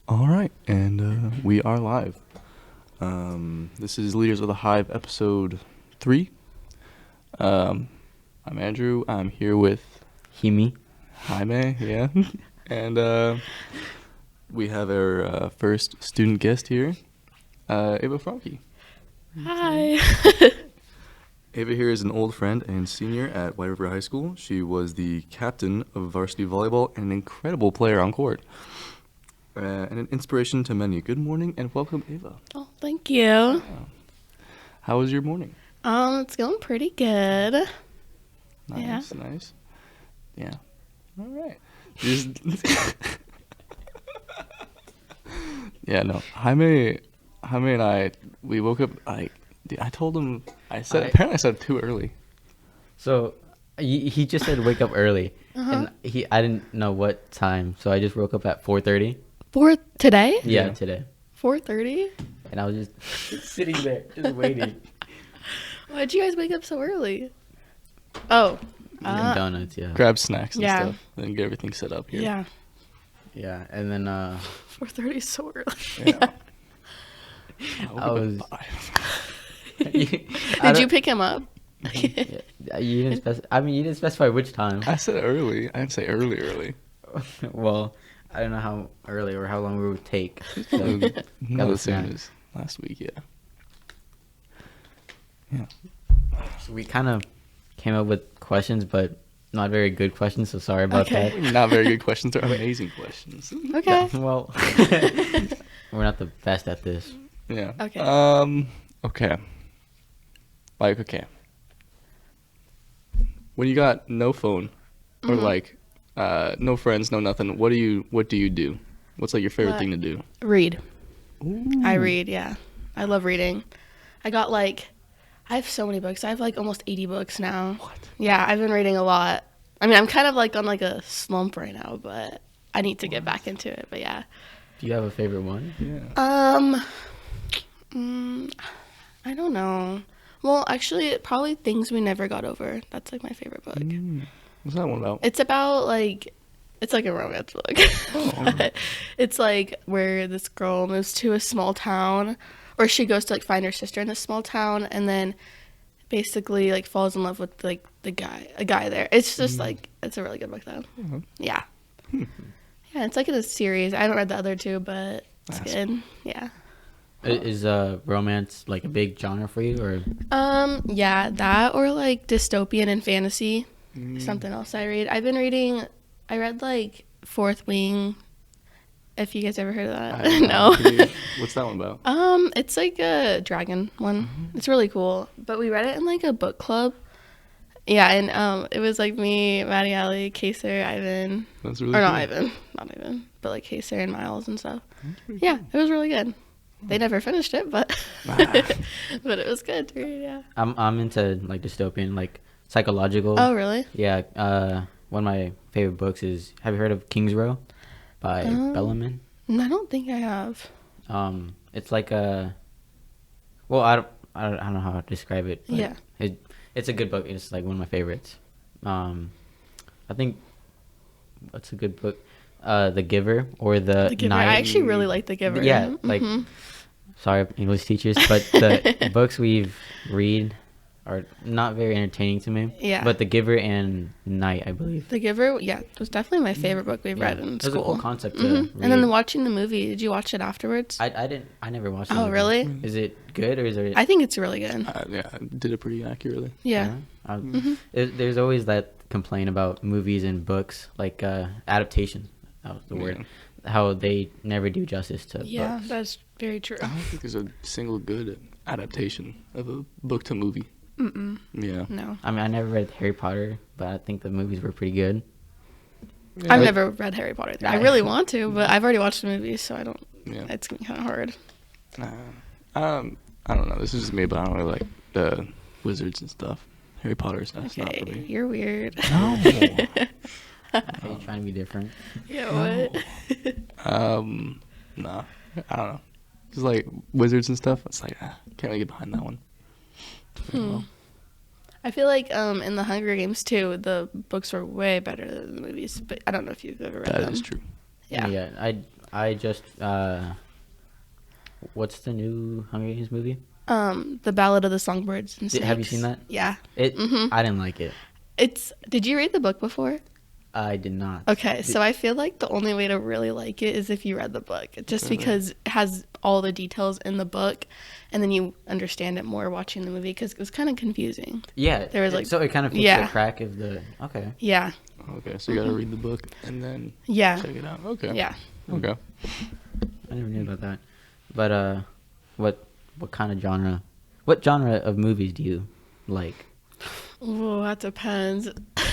All right, and we are live. This is Leaders of the Hive, episode 3. I'm Andrew. I'm here with Himi. Jaime, yeah. And we have our first student guest here, Ava Froemke. Hi. Ava here is an old friend and senior at White River High School. She was the captain of varsity volleyball and an incredible player on court. And an inspiration to many. Good morning and welcome, Ava. Oh, thank you. How was your morning? It's going pretty good. Nice, nice. Yeah. All right. Yeah, no. Jaime and I, we woke up, I told him, apparently I said too early. So he just said wake up early, and I didn't know what time, so I just woke up at 4:30. For today? Yeah, today. 4:30? And I was just sitting there, just waiting. Why'd you guys wake up so early? Oh. Eating donuts, yeah. Grab snacks and Yeah. stuff, then get everything set up here. Yeah. Yeah, and then 4:30 is so early. Yeah. I was. Did you pick him up? Yeah, you didn't specify. You didn't specify which time. I said early. I didn't say early. Well, I don't know how early or how long we would take. So Not a the same snack. as last week, yeah. Yeah. So we kind of came up with questions, but not very good questions. So sorry about Okay. Not very good questions. They're amazing questions. Okay. that. Well, we're not the best at this. Yeah. Okay. Okay. Okay. When you got no phone or no friends, no nothing, what do you do? What's like your favorite What? thing to do? Read. Ooh. I read, yeah. I love reading. I have so many books. I have like almost 80 books now. What? Yeah, I've been reading a lot. I mean, I'm kind of like on like a slump right now, but I need to get back into it. But yeah. Do you have a favorite one? Yeah. I don't know. Well, actually, probably Things We Never Got Over. That's like my favorite book. What's that one about? It's about it's like a romance book. But it's like where this girl moves to a small town, or she goes to like find her sister in this small town, and then basically like falls in love with like a guy there. It's just like, it's a really good book though. Yeah. Yeah, it's like in a series. I haven't read the other two, but it's That's good. Yeah. Is romance like a big genre for you, or? Yeah, that or like dystopian and fantasy. Something else I read. I read like Fourth Wing. If you guys ever heard of that. No. What's that one about? It's like a dragon one. It's really cool. But we read it in like a book club. Yeah, and it was like me, Maddie Alley, Kaser, Ivan. That's really Or cool. not Ivan, but like Kaser and Miles and stuff. Yeah, it was really good. They never finished it, but but it was good to read, yeah. I'm into like dystopian, like psychological. Oh, really? Yeah. One of my favorite books is. Have you heard of King's Row by Bellarmine? No, I don't think I have. It's like a. Well, I don't know how to describe it. But Yeah. It's a good book. It's like one of my favorites. I think. What's a good book? The Giver or the The Giver. Night. I actually really like The Giver. Yeah, like. Sorry, English teachers, but the books we've read are not very entertaining to me. Yeah. But The Giver and Night, I believe. The Giver, yeah, it was definitely my favorite book we've read in It was a school. cool concept to read. And then watching the movie, did you watch it afterwards? I never watched it. Oh, really? Is it good or is it? I think it's really good. Yeah, I did it pretty accurately. Yeah. There's always that complaint about movies and books, like adaptation. That was the word. How they never do justice to Yeah, books. that's very true. I don't think there's a single good adaptation of a book to movie. Yeah. No. I mean, I never read Harry Potter, but I think the movies were pretty good. I've never read Harry Potter. I really want to, but I've already watched the movies, so I don't. Yeah. It's gonna be kind of hard. I don't know. This is just me, but I don't really like the wizards and stuff. Harry Potter stuff. It's not for Okay, me. you're weird. No. Are you trying to be different? Yeah, what? Nah. I don't know. Just like wizards and stuff. It's like, can't really get behind that one. Well, I feel like in the Hunger Games too, the books were way better than the movies. But I don't know if you've ever read them. that is true. Yeah. Yeah, I just what's the new Hunger Games movie? The Ballad of the Songbirds and Snakes. Have you seen that? Yeah. I didn't like it. Did you read the book before? I did not. Okay, so I feel like the only way to really like it is if you read the book, just because it has all the details in the book, and then you understand it more watching the movie, because it was kind of confusing. Yeah, There was, like- so it kind of fits yeah. the crack of the okay. Yeah, Okay, so you gotta read the book and then yeah, check it out. Okay. yeah. Okay. I never knew about that. But what kind of genre? What genre of movies do you like? Oh, that depends.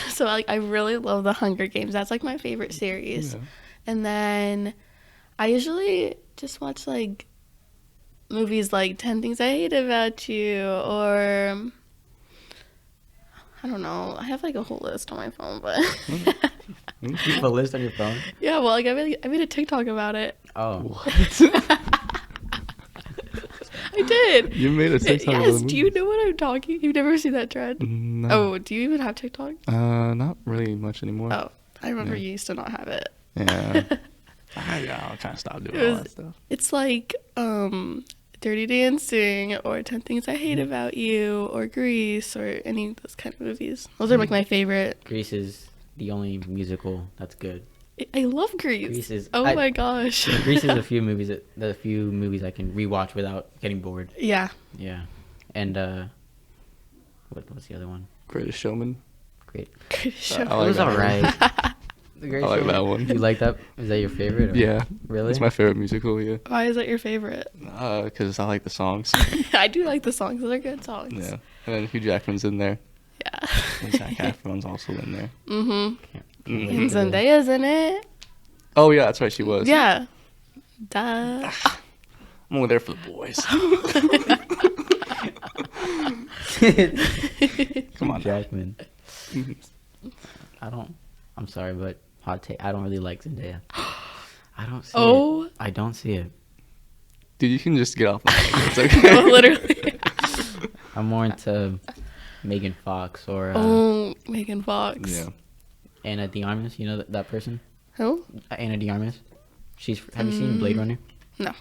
So I really love the Hunger Games. That's like my favorite series. Yeah. And then I usually just watch like movies like 10 Things I Hate About You, or I don't know. I have like a whole list on my phone, but You have a list on your phone? yeah, well, like I made a TikTok about it. Oh, I did. You made a TikTok. Yes. Do you know what I'm talking? You've never seen that trend? No. Oh, do you even have TikTok? Not really much anymore. Oh, I remember Yeah. you used to not have it. Yeah. I'll kind of stop doing It all was- that stuff. It's like Dirty Dancing, or 10 Things I Hate About You, or Grease, or any of those kind of movies. Those are like my favorite. Grease is the only musical that's good. I love Grease. Grease is- Oh I- my gosh. Grease is the few movies I can rewatch without getting bored. Yeah. Yeah, and what's the other one? Greatest Showman. Great. Great show. I It like was that one. alright. The Great I like Showman. that one. You like that? Is that your favorite? Or? Yeah. Really? It's my favorite musical. Yeah. Why is that your favorite? Because I like the songs. I do like the songs. Those are good songs. Yeah. And then Hugh Jackman's in there. Yeah. And Zac Efron's also in there. Mm-hmm. Can't And wait for the- Zendaya's in it. Oh yeah, that's right. She was. Yeah. Duh. I'm only there for the boys. Come on. now. Jackman. I'm sorry, but hot take. I don't really like Zendaya. I don't see Oh. it. I don't see it. Dude, you can just get off my mic. It's okay. Literally. I'm more into Megan Fox or Oh, Megan Fox. Yeah. Anna de Armas. You know that person? Who? Anna de Armas. Have you seen Blade Runner? No.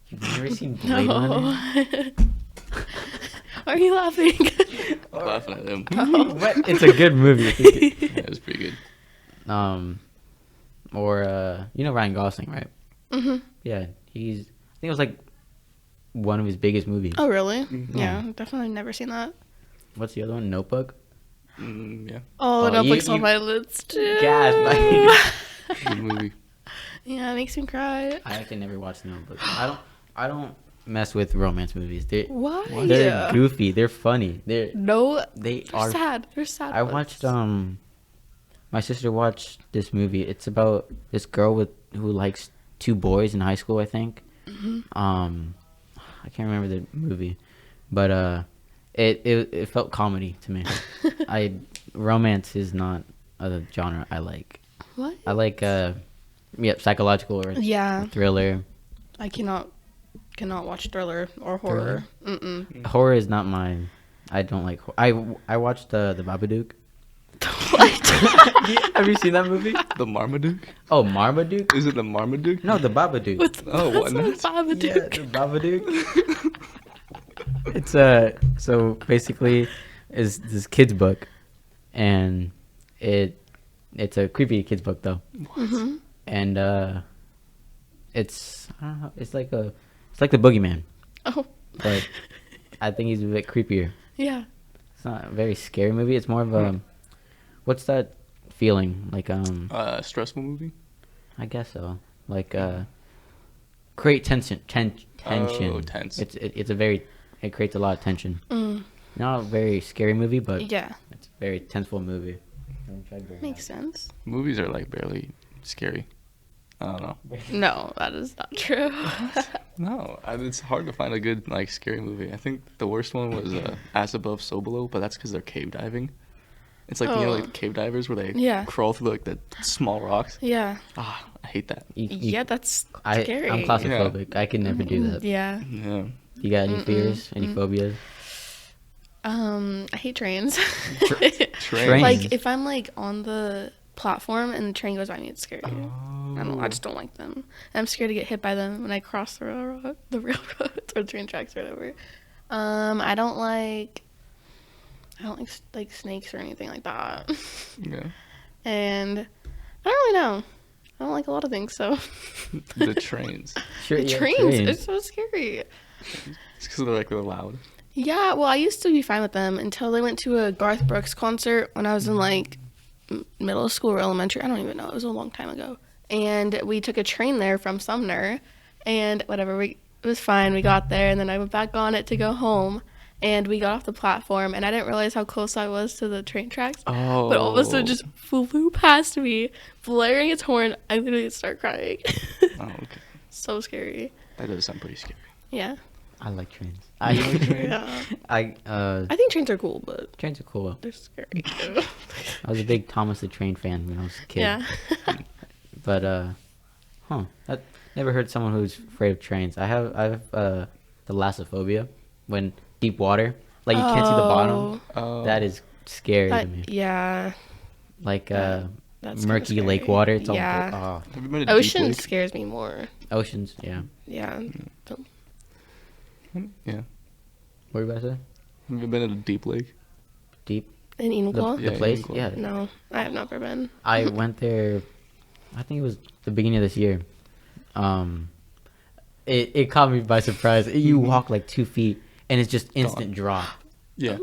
You've never seen Blade Runner? No. Why are you laughing? I'm laughing at him. What? It's a good movie. Yeah, it's pretty good. Or you know Ryan Gosling, right? Mhm. Yeah, I think it was like one of his biggest movies. Oh, really? Mhm. Yeah, definitely never seen that. What's the other one? Notebook. Yeah. Oh, Oh, Netflix you- on my list too. Gas, Good movie. Yeah, it makes me cry. I actually never watched Notebook. I don't mess with romance movies. Why? They're goofy. They're funny. No, They they're are. sad. They're sad. I ones. watched my sister watched this movie. It's about this girl who likes two boys in high school, I think. Mm-hmm. I can't remember the movie, but it felt comedy to me. Romance is not a genre I like. What? I like psychological or Yeah, thriller. I cannot watch thriller or horror. Mm-mm. Horror is not mine. I don't like. I watched the Babadook. What? Have you seen that movie? The Marmaduke? Oh, Marmaduke? Is it the Marmaduke? No, the Babadook. What's Oh, what's what? a Babadook? Yeah, the Babadook. It's so basically is this kid's book, and it's a creepy kid's book though. Mm-hmm. And it's I don't know, it's like the boogeyman, Oh, but I think he's a bit creepier. yeah. It's not a very scary movie. It's more of a what's that feeling like? Stressful movie? I guess so. Like create tension. Oh, tense. It creates a lot of tension. Mm. Not a very scary movie, but Yeah, it's a very tenseful movie. makes sense. Movies are like barely scary. I don't know. No, that is not true. No, it's hard to find a good like scary movie. I think the worst one was As Above, So Below, but that's because they're cave diving. It's like you know Oh. like cave divers where they Yeah. crawl through like the small rocks. Yeah. Ah, I hate that. Yeah, that's I'm scary. claustrophobic. I can never do that. Yeah. Yeah. You got any fears? Any phobias? I hate trains. Trains. Like if I'm like on the platform and the train goes by me, it's scary. Oh, I just don't like them. I'm scared to get hit by them when I cross the railroads or train tracks or whatever. I don't like like snakes or anything like that. Yeah. And I don't really know. I don't like a lot of things, so The trains. Sure, the yeah, trains are so scary. It's because they're like really loud. Yeah, well, I used to be fine with them until they went to a Garth Brooks concert when I was in like middle school or elementary. I don't even know. It was a long time ago. And we took a train there from Sumner, and whatever. It was fine. We got there, and then I went back on it to go home. And we got off the platform, and I didn't realize how close I was to the train tracks. Oh. But all of a sudden, just flew past me, blaring its horn. I literally start crying. Oh, okay. So scary. That does sound pretty scary. Yeah. I like trains. Yeah. I I think trains are cool, but trains are cool. they're scary. I was a big Thomas the Train fan when I was a kid. Yeah. But I never heard someone who's afraid of trains. I have thalassophobia when deep water, like you can't see the bottom. Oh. That is scary to me. Yeah. Like That's kinda murky lake scary. water. It's Yeah. all Have you been to Deep Ocean Lake? scares me more. oceans. Yeah. Yeah. Yeah. What were you about to say? Have you been to Deep Lake? Deep. In Enumclaw? Yeah, The place? Enumclaw. Yeah. No, I have never been. I went there. I think it was the beginning of this year. It caught me by surprise. You walk like 2 feet and it's just instant drop. Yeah.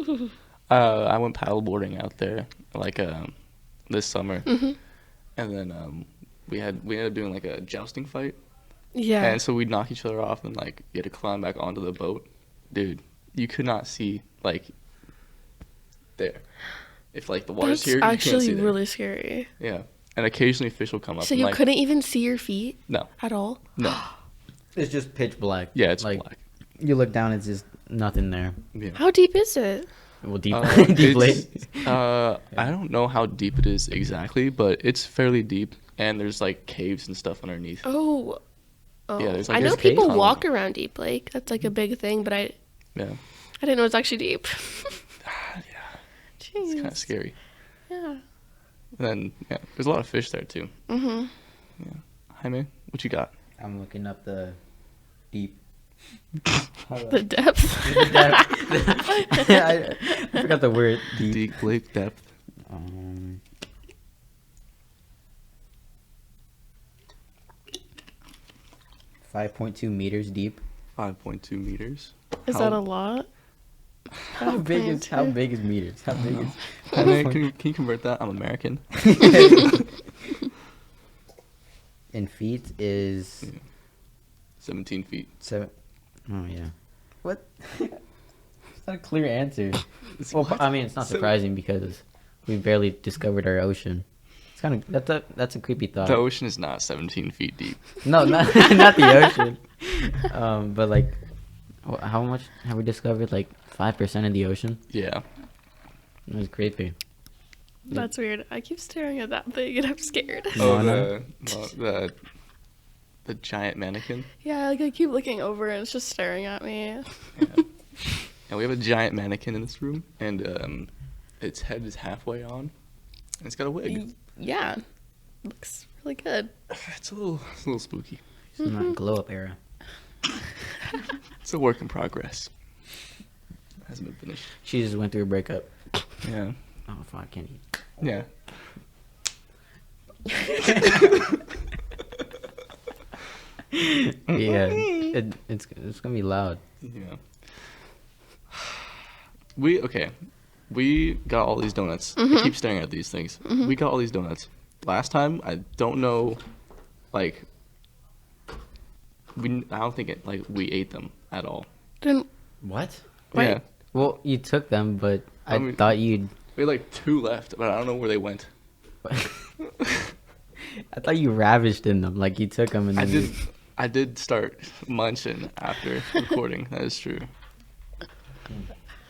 I went paddleboarding out there like this summer, and then we ended up doing like a jousting fight, Yeah. and so we'd knock each other off, and like you had to climb back onto the boat. Dude, you could not see like there. If like the water's That's here, you can't actually see there. really scary. Yeah, and occasionally fish will come up. So and, you like, couldn't even see your feet No, at all? no. It's just pitch black. Yeah, it's like black. you look down, it's just nothing there. Yeah. How deep is it? Well, deep, it's, deep lake. I don't know how deep it is exactly, but it's fairly deep, and there's like caves and stuff underneath. Oh. Yeah, there's, like, I know there's people caves. walk around Deep Lake. That's like a big thing, but I Yeah, didn't know it's actually deep. yeah, Jeez. it's kind of scary. Yeah. And then yeah, there's a lot of fish there too. Mm-hmm. Yeah, Jaime, what you got? I'm looking up the deep. The depth. I forgot the word deep. Deep lake depth. 5.2 meters deep. 5.2 meters. Is that a lot? How big is meters? How big is? Jaime, can you convert that? I'm American. In feet is 17 feet. 7. Oh yeah. What? It's not a clear answer. Well, I mean, it's not surprising because we barely discovered our ocean. It's kind of that's a creepy thought. The ocean is not 17 feet deep. No, not not the ocean. But like, how much have we discovered? Like 5% of the ocean. Yeah. It was creepy. That's weird. I keep staring at that thing and I'm scared. Oh, Moana? the giant mannequin. Yeah, like I keep looking over and it's just staring at me. Yeah. And we have a giant mannequin in this room, and its head is halfway on, and it's got a wig. Yeah. Looks really good. It's a little spooky. It's not glow up era. It's a work in progress. Hasn't been finished. She just went through a breakup. Yeah. Oh fuck, I can't eat. Yeah. Yeah, it's gonna be loud. Yeah. We got all these donuts. I keep staring at these things. We got all these donuts. Last time, I don't know, like, I don't think we ate them at all. Didn't What? Wait. Yeah. Well, you took them, but I mean- thought you'd. We had like 2 left, but I don't know where they went. I thought you ravished in them, like you took them and then I did start munching after recording. That is true.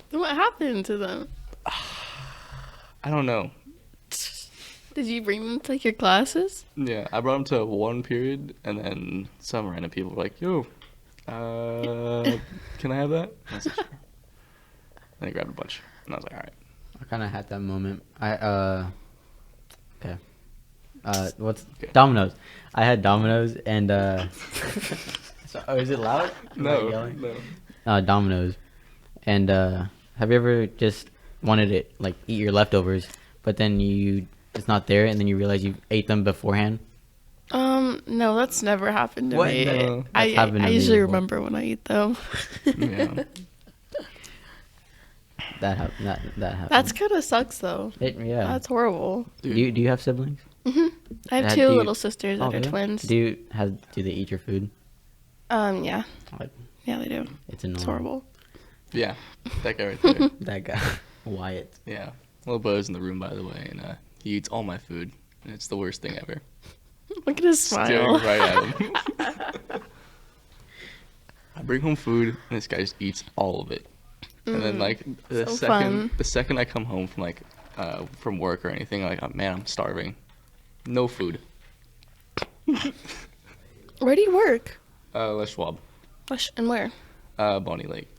Then what happened to them? I don't know. Did you bring them to like your classes? Yeah, I brought them to one period, and then some random people were like, "Yo, can I have that?" And I said, "Sure." And I grabbed a bunch, and I was like, "All right." I kind of had that moment. Okay. What's Okay. Domino's? I had Domino's and so, oh, is it loud? Am I yelling? no. Domino's. And have you ever just wanted to like eat your leftovers, but then it's not there, and then you realize you ate them beforehand? No, that's never happened to What? me. No. That's I happened to me usually before. remember when I eat them. Yeah. That happened. That's kind of sucks though. Yeah. That's horrible. Dude. Do you have siblings? I have Do two you- little sisters that are really? twins. Do they eat your food? Yeah. Like, Yeah, they do. it's annoying. It's horrible. Yeah. That guy right there. That guy, Wyatt. Yeah. Little Bo's in the room, by the way, and he eats all my food. And it's the worst thing ever. Look at his Staring smile. right at him. I bring home food, and this guy just eats all of it. And then, like, so fun. the second I come home from work or anything, like, oh, man, I'm starving. No food. Where do you work? Les Schwab, And where? Bonnie Lake.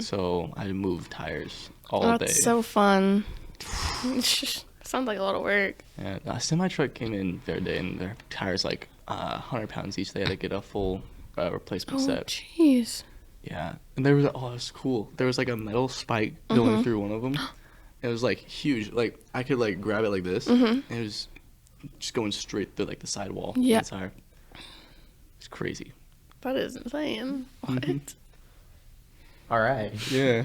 So I moved tires all Oh, day. that's so fun. Sounds like a lot of work. Yeah, a semi truck came in the other day, and their tires like 100 pounds each. They had to get a full replacement Oh, set. jeez. Yeah, and there was it was cool. There was like a metal spike going through one of them. It was like huge. Like I could like grab it like this. And it was just going straight through like the sidewall. of Yeah. the tire. It's crazy. That is insane. What? All right. Yeah.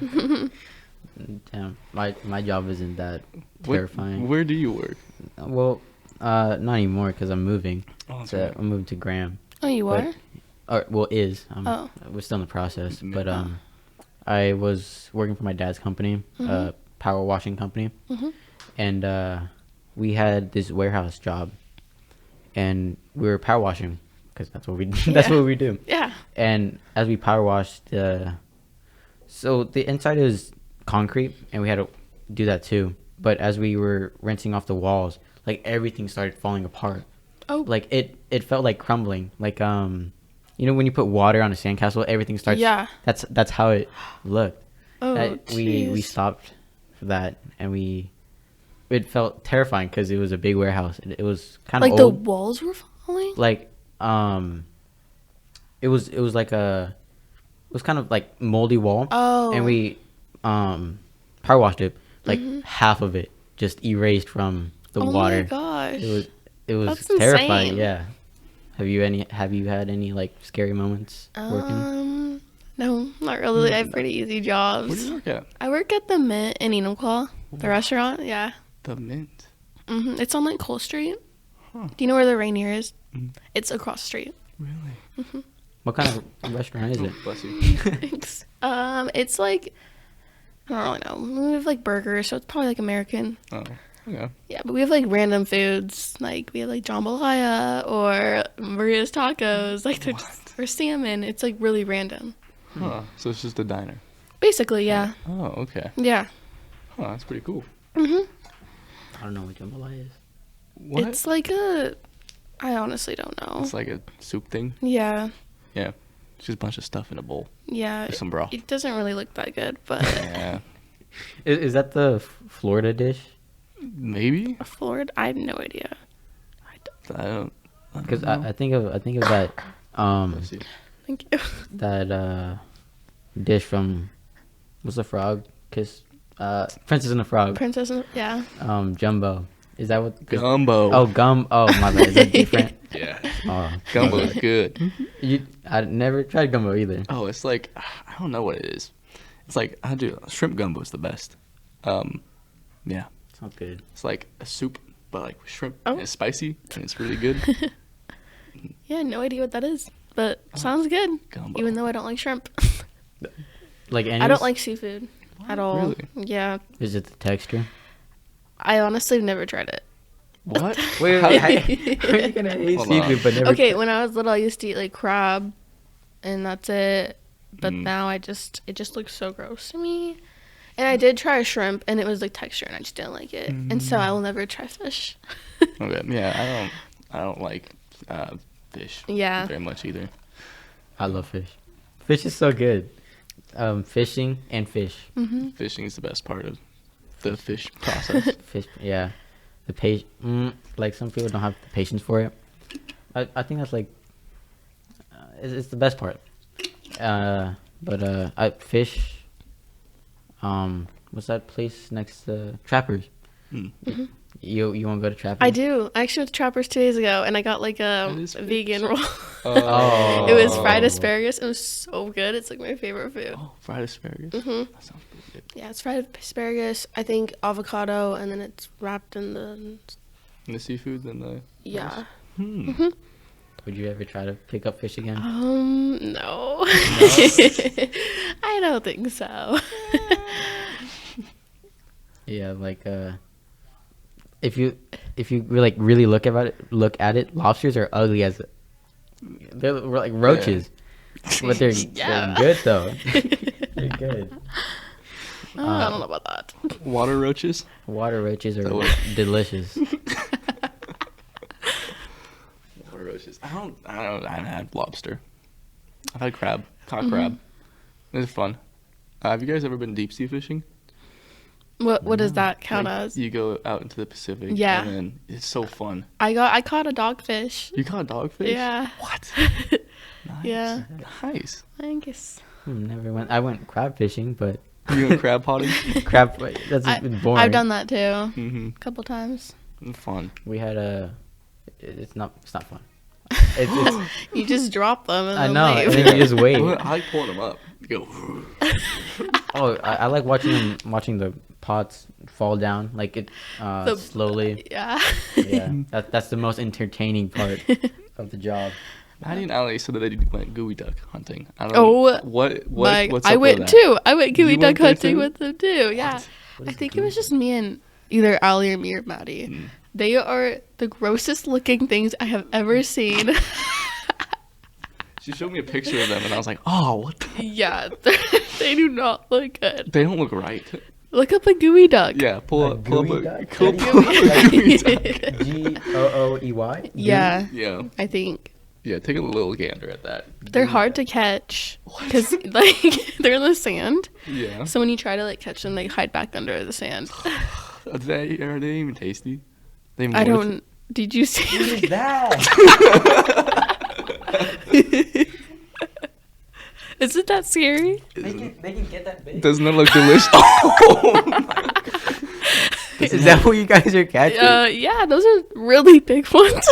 Damn. My job isn't that terrifying. Where do you work? Well, not anymore because I'm moving. Oh, that's So right. I'm moving to Graham. Oh, you But- are? Oh. We're still in the process, but Yeah. I was working for my dad's company, power washing company, and we had this warehouse job, and we were power washing because that's what we that's Yeah. what we do. Yeah. And as we power washed, so the inside is concrete, and we had to do that too. But as we were rinsing off the walls, like everything started falling apart. Oh. Like it felt like crumbling. Like you know when you put water on a sandcastle, everything starts. Yeah. That's how it looked. Oh, We jeez. stopped for that, and it felt terrifying because it was a big warehouse. It was kind of Like the old. walls were falling? Like it was like it was kind of like moldy wall. Oh. And we power washed it, like half of it just erased from the oh water. my gosh. It was That's terrifying. insane. Yeah. Have you had any like scary moments working? No, not really. I have pretty easy Where do jobs. you work at? I work at the Mint in Enumclaw, the restaurant. Yeah. The Mint. It's on like Cole Street. Huh. Do you know where the Rainier is? Mhm. It's across the street. Really? What kind of restaurant is it? Bless you. Thanks. It's like I don't really know. We have like burgers, so it's probably like American. Oh, yeah. Yeah, but we have like random foods. Like we have like jambalaya or Maria's tacos, like they're just, or salmon. It's like really random. Huh. So it's just a diner. Basically, yeah. Oh, okay. Yeah. Huh, that's pretty cool. Mhm. I don't know what jambalaya is. What? It's like I honestly don't know. It's like a soup thing. Yeah. Yeah. It's just a bunch of stuff in a bowl. Yeah. Just some broth. It doesn't really look that good, but Yeah. Is that the Florida dish? Maybe. Florida, I have no idea. I don't. Because know. I think of that Let's see. Thank you. that dish from what's the frog kiss Princess and the Frog. Princess, yeah. Jumbo. Is that what? Gumbo. Oh, oh my bad. Is it different? Yeah. Oh, Gumbo is good. I never tried gumbo either. Oh, it's like I don't know what it is. It's like I do shrimp gumbo is the best. Yeah. Sounds good. It's like a soup, but like with shrimp. Oh. And it's spicy and it's really good. Yeah, no idea what that is, but sounds good. Gumbo. Even though I don't like shrimp. Like I don't like seafood at all. Really? Yeah. Is it the texture? I honestly have never tried it. What? Wait, How- how are you gonna hate Hold seafood on. but never? Okay, when I was little, I used to eat like crab, and that's it. But now it just looks so gross to me. And I did try shrimp, and it was like texture, and I just didn't like it. And so I will never try fish. Okay. Yeah, I don't like fish. Yeah. Very much either. I love fish. Fish is so good. Fishing and fish. Mm-hmm. Fishing is the best part of the fish process. Fish, yeah. like some people don't have the patience for it. I think that's like it's the best part. But I fish. What's that place next to Trappers? Mm. You want to go to Trappers? I do. I actually went to Trappers 2 days ago, and I got like a is vegan roll. Oh. It was fried asparagus. It was so good. It's like my favorite food. Oh, fried asparagus. Mhm. That sounds pretty good. Yeah, it's fried asparagus. I think avocado, and then it's wrapped in the And the seafood, then the yeah. Hmm. Would you ever try to pick up fish again? No. I don't think so. Yeah, like if you like really look at it, lobsters are ugly as they're like roaches, but they're Yeah. good though. They're good. I don't know about that. Water roaches. Water roaches are Oh. delicious. Water roaches. I haven't had lobster. I've had crab, caught crab. It's fun. Have you guys ever been deep sea fishing? What does that count Like, as? You go out into the Pacific. Yeah. And then it's so fun. I caught a dogfish. You caught dogfish? Yeah. What? Nice. Yeah. Nice. I guess. Never went. I went crab fishing, but You went crab potting? crab that's boring. I've done that too. Mm-hmm. A couple times. Fun. We had it's not fun. It's You just drop them and I then know, leave. and then you just wait. Well, I like pulling them up. You go. Oh, I like watching the pots fall down, like it slowly. Yeah. Yeah, that's the most entertaining part of the job. Maddie and Ali said that they went gooey duck hunting. I don't Oh, know. What's up I with went that? too. I went gooey You duck went there hunting too? with them too. Yeah. What I is think the it was just me and either Ali or me or Maddie. Mm. They are the grossest looking things I have ever seen. She showed me a picture of them, and I was like, "Oh, what? The? Yeah, they do not look good. They don't look right." Look up a gooey duck. Yeah, pull A up gooey a duck? pull A up gooey- a gooey duck. Gooey. Yeah, Yeah, I think yeah. Take a little gander at that. they're hard to catch because like they're in the sand. Yeah. So when you try to like catch them, they hide back under the sand. Are they even tasty? They even I worth don't. Did you see? What is that? Isn't that scary? it? They can get that big. Doesn't that look delicious? Oh my God. Is that what you guys are catching? Yeah, those are really big ones.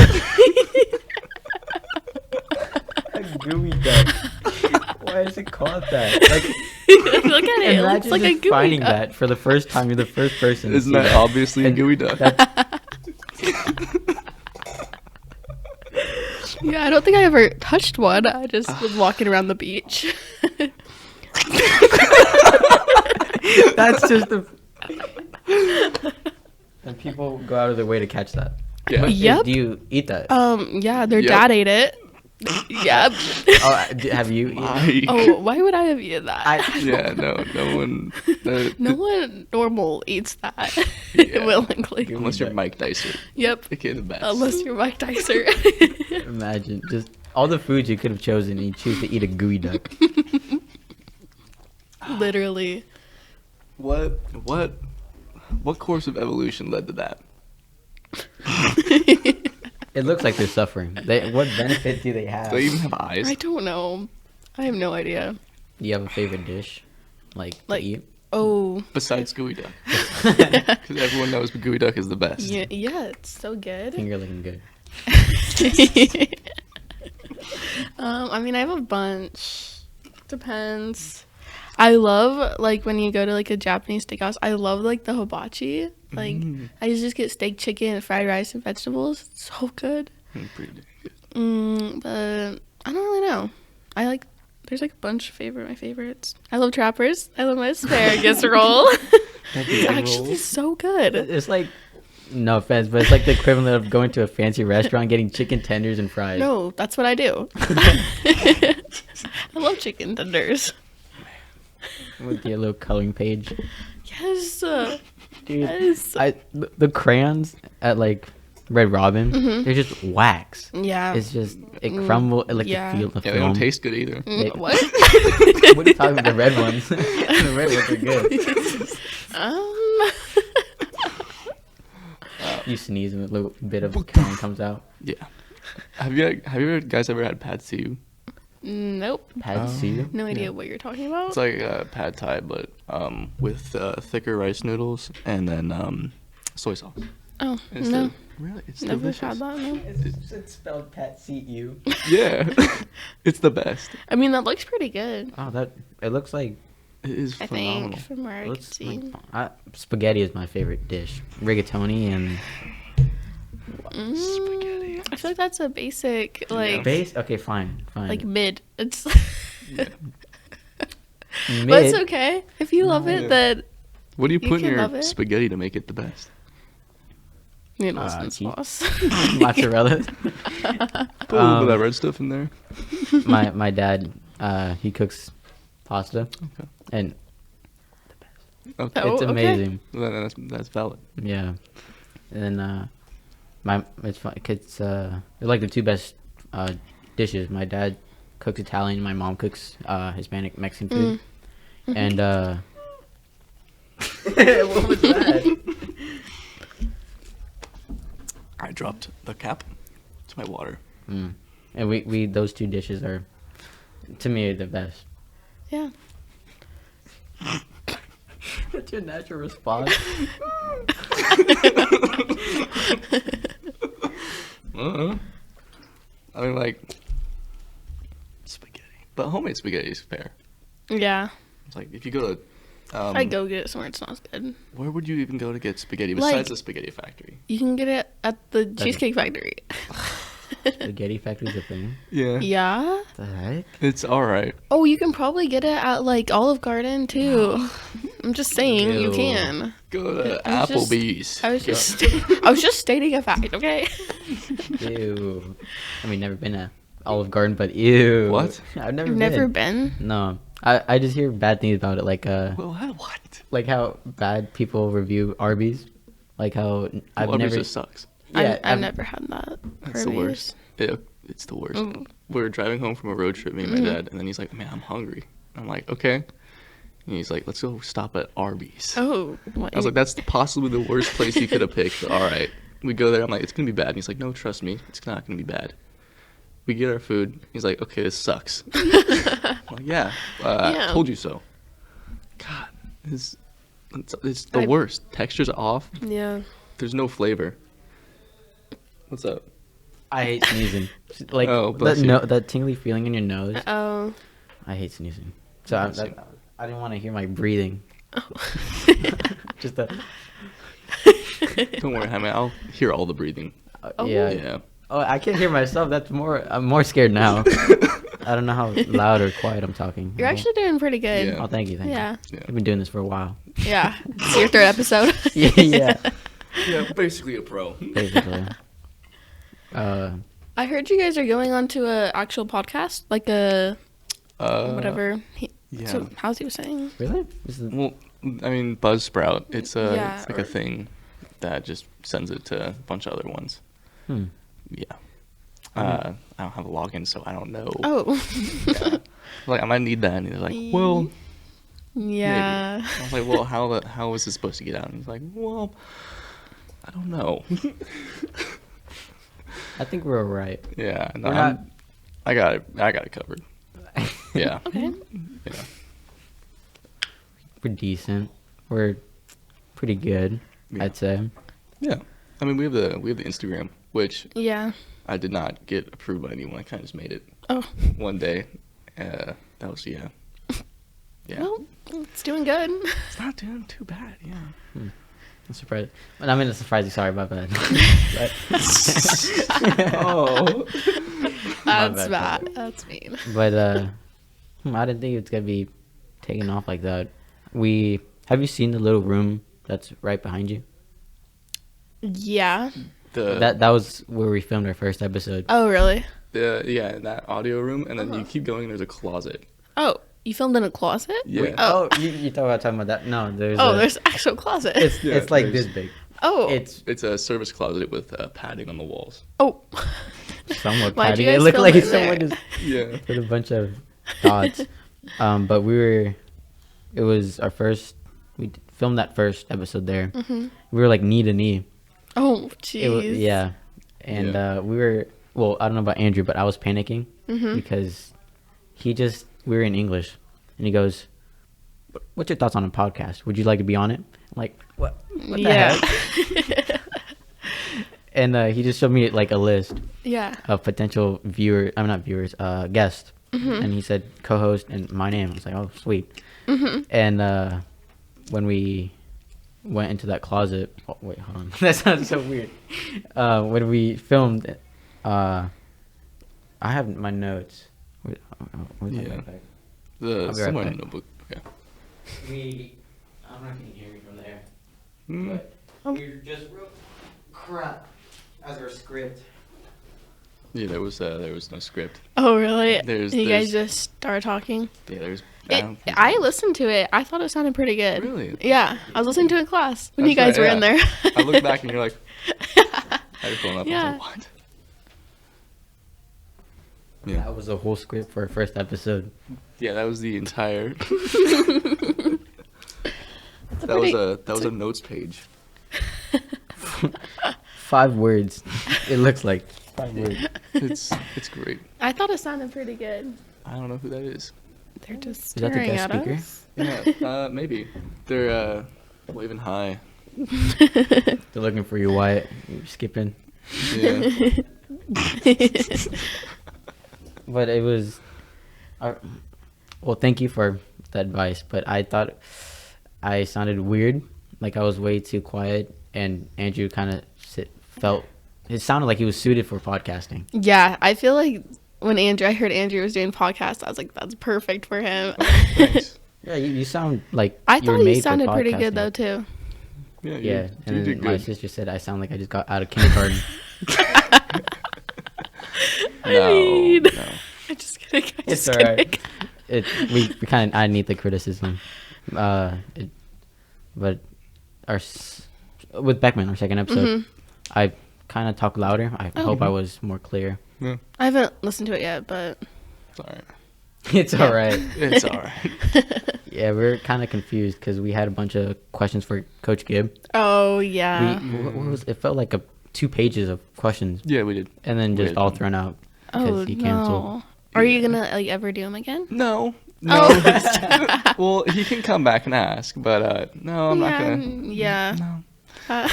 A gooey duck. Why is it called that? Like, Look at it. It looks imagine like a just gooey finding duck. that for the first time. You're the first person. to Isn't see that obviously a And gooey duck? Yeah, I don't think I ever touched one. I just was walking around the beach. That's just the. And people go out of their way to catch that. Yeah. But, Yep. Do you eat that? Yeah, their Yep. dad ate it. Yep. Have you eaten? Mike. Oh, why would I have eaten that? Yeah, no one. No one normal eats that Yeah. willingly. Unless you're Mike Dicer. Yep. Okay, the best. Unless you're Mike Dicer. Imagine just all the foods you could have chosen, and you choose to eat a gooey duck. Literally. What course of evolution led to that? It looks like they're suffering. What benefit do they have? Do they even have eyes? I don't know. I have no idea. Do you have a favorite dish, like Like- to eat? Oh. Besides gooey duck. Because everyone knows gooey duck is the best. Yeah, it's so good. Finger looking good. I mean, I have a bunch. Depends. I love like when you go to like a Japanese steakhouse. I love like the hibachi. Like I just get steak, chicken, fried rice, and vegetables. It's so good. Pretty dang good. But I don't really know. I like. There's like a bunch of my favorites. I love Trappers. I love my asparagus roll. It's actually so good. It's like, no offense, but it's like the equivalent of going to a fancy restaurant, getting chicken tenders and fries. No, that's what I do. I love chicken tenders. With the little coloring page. Yes. Dude, Yes. the crayons at like Red Robin, they're just wax. Yeah. It's just it crumble like yeah. the feel of Yeah, they don't film. taste good either. They- What? What are you talking about? The red ones. The red ones are good. You sneeze and a little bit of cone comes out. Yeah. Have you guys ever had pad see ew? Nope. Pad see ew? No idea Yeah. what you're talking about. It's like pad thai, but with thicker rice noodles and then soy sauce. Oh, It's no. really, it's Never delicious. had that, no. It's spelled Pat C U. Yeah, it's the best. I mean, that looks pretty good. Oh, it looks like It is I phenomenal. think, from where I can looks see. like spaghetti is my favorite dish. Rigatoni and Spaghetti. I feel like that's a basic, like, base. Okay, fine. like mid. It's, Yeah. Mid. but it's okay. If you love it, Yeah. then What do you You put in can your love it. spaghetti to make it the best? noodles and cheese. sauce. Mozzarella. Put a little bit of that red stuff in there. my dad, he cooks pasta, Okay. and Okay. Oh, it's okay. amazing. That's valid. Yeah, and it's fun. They're like the two best dishes. My dad cooks Italian. My mom cooks Hispanic Mexican food. And what was that? I dropped the cap. It's my water. And we those two dishes are, to me, the best. Yeah. What's your natural response? I mean, like spaghetti, but homemade spaghetti is fair. Yeah. It's like if you go to, I go get it somewhere it's not as good. where would you even go to get spaghetti besides Like- the spaghetti factory? You can get it at the Cheesecake Factory. Spaghetti factory's a thing. Yeah, Yeah. The heck? it's all right. Oh, you can probably get it at like Olive Garden too. I'm just saying you Ew. can. Go to I was just- Applebee's. I was just stating a fact, okay? Ew. I mean, never been to Olive Garden, but ew. What? I've never You've been. never been? No. I just hear bad things about it, like Well, what? like how bad people review Arby's, like how I've Arby's never. just sucks. Yeah, I've never had that. That's the worst. It's the worst. Mm. We were driving home from a road trip, me and my dad, and then he's like, "Man, I'm hungry." I'm like, "Okay." And he's like, "Let's go stop at Arby's." Oh, what? I was like, "That's possibly the worst place you could have picked." All right, we go there. I'm like, "It's gonna be bad." And he's like, "No, trust me, it's not gonna be bad." We get our food. He's like, "Okay, this sucks." I'm like, yeah, Yeah. I told you so. God, it's the worst. Texture's off. Yeah. There's no flavor. What's up? I hate sneezing. Like Oh, bless you. that tingly feeling in your nose. Oh. I hate sneezing. So Bless you. I didn't want to hear my breathing. Just the. Don't worry, Jaime. I'll hear all the breathing. Oh. Yeah. Yeah. Oh, I can't hear myself. I'm more scared now. I don't know how loud or quiet I'm talking. You're actually doing pretty good. Yeah. Oh, thank you. Yeah. Yeah. I've been doing this for a while. Yeah. It's your third episode. Yeah. Yeah, basically a pro. Basically. I heard you guys are going on to a actual podcast, like a whatever. Yeah. So how's he was saying? Really? This is, Well, I mean, Buzzsprout. It's Yeah, it's like or- a thing that just sends it to a bunch of other ones. hmm. Yeah. I don't have a login, so I don't know. Oh. Yeah. Like, I might need that. And he's like, well, Yeah. maybe. I was like, well, how is this supposed to get out? And he's like, well, I don't know. I think we're alright. Yeah. No, We're not- I got it covered. Yeah. Okay. Yeah. We're decent. We're pretty good, Yeah. I'd say. Yeah. I mean, we have the Instagram, which Yeah. I did not get approved by anyone. I kind of just made it Oh. one day. That was yeah. Well, it's doing good. It's not doing too bad. Yeah. I'm surprised. Well, I mean, it's surprising. Sorry about that. Oh. That's bad. bad. That's mean. but I didn't think it's gonna be taken off like that. Have you seen the little room that's right behind you? Yeah. That was where we filmed our first episode. Oh, really? Yeah, that audio room, and then you keep going. There's a closet. Oh, you filmed in a closet? Yeah. Oh, you talking about that? No, there's. There's actual closet. It's Yeah, it's like there's- this big. oh. It's a service closet with padding on the walls. Oh. Somewhat Why'd padding. you It guys looked film like it someone there? just Yeah. put a bunch of dots. But it was our first. We filmed that first episode there. Mm-hmm. We were like knee to knee. Oh, jeez. Yeah, and we were. Well, I don't know about Andrew, but I was panicking because we were in English, and he goes, "What's your thoughts on a podcast? Would you like to be on it?" I'm like, what the heck? And he just showed me like a list of potential guests, and he said co-host and my name. I was like, oh, sweet. And when we went into that closet, oh, wait, hold on, that sounds so weird. When we filmed, I have my notes. Where's my backpack? Somewhere right in the notebook. Yeah. I'm not gonna hear me from there. But we just wrote crap as our script. Yeah, there was no script. Oh, really? You guys there's- just started talking? Yeah, there's. I listened to it. I thought it sounded pretty good. Really? Yeah. I was listening to it in class when That's you guys right, were in there. I look back and you're like, I just phone up. Yeah. I was like, what? Yeah. That was the whole script for our first episode. Yeah, that was the entire. That's that was a notes page. 5 words. It looks like 5 words. It's great. I thought it sounded pretty good. I don't know who that is. They're just Is that the staring guest at speaker? us. Yeah, maybe they're waving high. They're looking for you, Wyatt. You're skipping. Yeah. But it was. Well, thank you for the advice, but I thought I sounded weird. Like I was way too quiet, and Andrew kind of felt. It sounded like he was suited for podcasting. Yeah, I feel like when I heard Andrew was doing podcasts, I was like, that's perfect for him. Thanks. Yeah, you sound like I you were thought he made for sounded pretty good podcasting. though too. Yeah. Yeah, You and did then my good. sister said I sound like I just got out of kindergarten. mean- No. I'm just kidding. I'm It's just alright. kidding. We kind of I need the criticism, but with Beckman, our second episode, I kind of talk louder. I hope I was more clear. Yeah. I haven't listened to it yet, but It's alright. It's all right. It's alright. Yeah, we're kind of confused because we had a bunch of questions for Coach Gibb. oh yeah. What was it? Felt like 2 pages of questions, Yeah, we did. and then just Wait. all thrown out Oh because he canceled. no. Are you gonna like ever do them again? No. Oh. Well, he can come back and ask, but no, I'm not gonna. Yeah. No.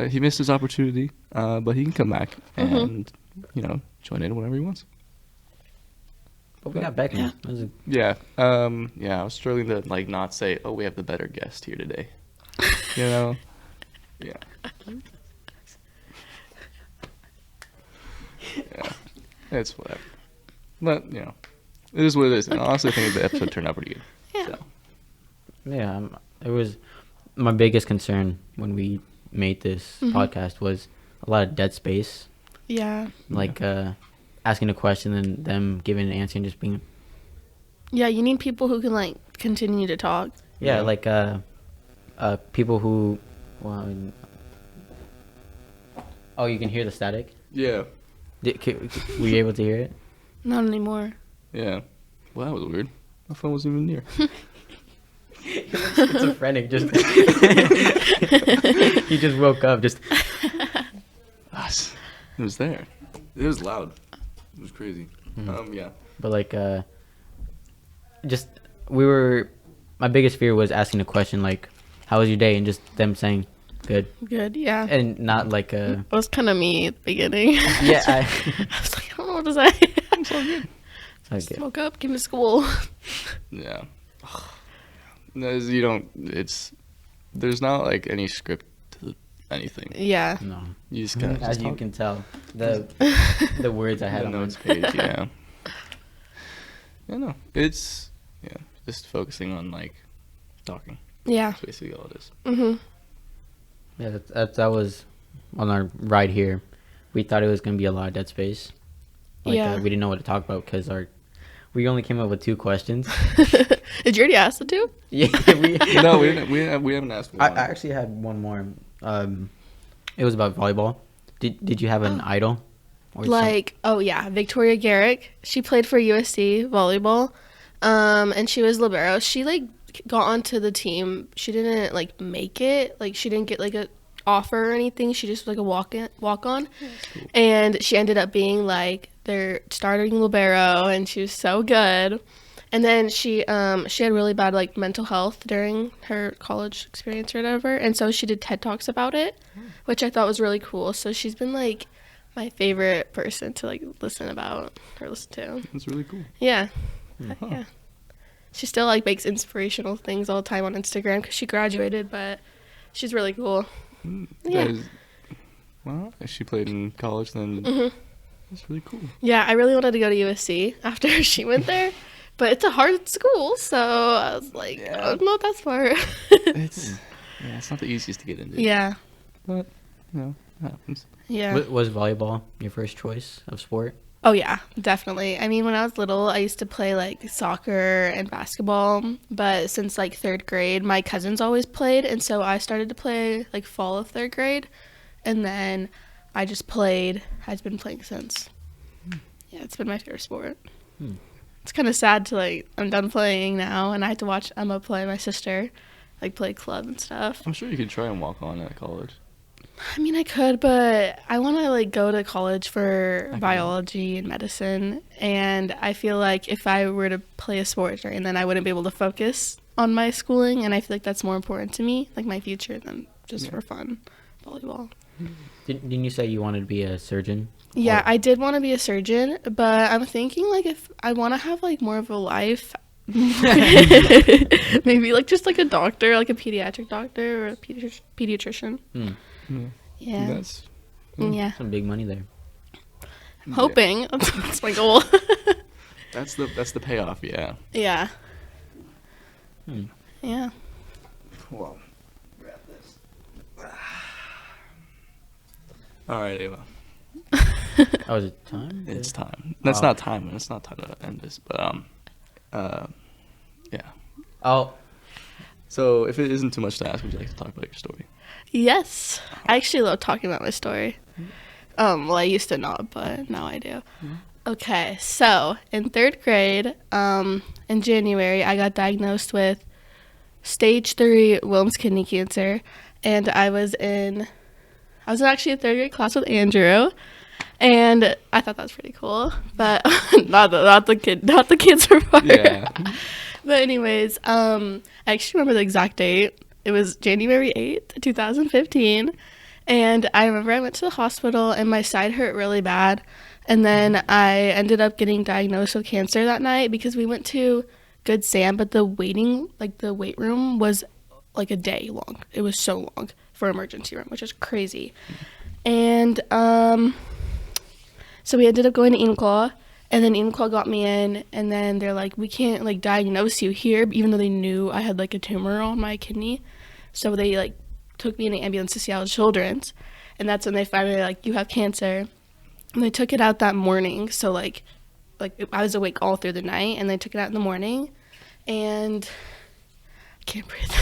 He missed his opportunity, but he can come back and join in whenever he wants. But we got Beckman. That was Yeah. Yeah. I was struggling to not say, "Oh, we have the better guest here today." You know. Yeah. Yeah. It's whatever. But it is what it is. And I honestly think the episode turned out pretty good. Yeah. So. Yeah, it was my biggest concern when we made this podcast was a lot of dead space, Yeah. like asking a question and them giving an answer and just being Yeah, you need people who can continue to talk. yeah, Yeah. like people who oh, you can hear the static. Yeah. Were you able to hear it? Not anymore. Yeah. Well, that was weird. My phone wasn't even near. Schizophrenic, just he just woke up just Gosh, it was there. It was loud. It was crazy. Yeah. but just my biggest fear was asking a question like how was your day and just them saying good Good, yeah. and not like It was kind of me at the beginning. yeah I was like, I don't know what to say. I'm so good. okay. Woke up, came to school. Yeah. No, you don't. There's not any script to anything. Yeah. No, You just kind of as you can tell the words I had the on my notes page. Yeah. Yeah. No, it's just focusing on talking. Yeah. That's basically all it is. Mhm. Yeah, that was on our ride here. We thought it was gonna be a lot of dead space. Yeah. We didn't know what to talk about because we only came up with 2 questions. Did you already ask the two? Yeah, No, we didn't. We haven't asked for I one. actually had one more. It was about volleyball. Did you have an idol? Or Oh yeah, Victoria Garrick. She played for USC volleyball, and she was libero. She got onto the team. She didn't make it. She didn't get offer or anything. She just was like a walk on. And she ended up being like their starting libero, and she was so good. And then she had really bad like mental health during her college experience or whatever, and so she did TED Talks about it, which I thought was really cool. So she's been like my favorite person to like listen to. That's really cool. Yeah. Huh. Yeah. She still like makes inspirational things all the time on Instagram because she graduated, but she's really cool. Yeah. Well, she played in college then. That's really cool. Yeah, I really wanted to go to USC after she went there, but it's a hard school, so I was like, oh, not that far. It's not the easiest to get into. Yeah. But, it happens. Yeah. Was volleyball your first choice of sport? Oh, yeah, definitely. I mean, when I was little, I used to play, like, soccer and basketball, but since, like, 3rd grade, my cousins always played, and so I started to play, like, fall of 3rd grade, and then I just played. I've been playing since. Yeah, it's been my favorite sport. It's kind of sad to, like, I'm done playing now, and I have to watch Emma play, my sister, like, play club and stuff. I'm sure you could try and walk on at college. I mean, I could, but I want to, like, go to college for biology and medicine, and I feel like if I were to play a sport during then I wouldn't be able to focus on my schooling, and I feel like that's more important to me, like, my future than just for fun, volleyball. Didn't you say you wanted to be a surgeon? Yeah, I did want to be a surgeon, but I'm thinking, like, if I want to have, like, more of a life, maybe, like, just, like, a doctor, like a pediatric doctor or a pediatrician. Yeah. That's Yeah. Some big money there. I'm hoping. That's my goal. that's the payoff, yeah. Yeah. Hmm. Yeah. Well, grab this. All right, Ava. Oh, is it time? It's time. That's not time. It's not time to end this, but yeah. Oh, So if it isn't too much to ask, would you like to talk about your story? Yes. I actually love talking about my story. Well, I used to not, but now I do. Okay, so in 3rd grade, in January, I got diagnosed with stage 3 Wilms kidney cancer, and I was actually in 3rd grade class with Andrew, and I thought that was pretty cool, but not the cancer part. Yeah. But anyways, I actually remember the exact date. It was January 8th, 2015, and I remember I went to the hospital and my side hurt really bad, and then I ended up getting diagnosed with cancer that night because we went to Good Sam, but the wait room was like a day long. It was so long for emergency room, which is crazy. And so we ended up going to Enumclaw, and then Enumclaw got me in, and then they're like, we can't like diagnose you here, even though they knew I had like a tumor on my kidney. So they like took me in the ambulance to Seattle Children's, and that's when they finally like, you have cancer. And they took it out that morning, so like I was awake all through the night, and they took it out in the morning, and I can't breathe.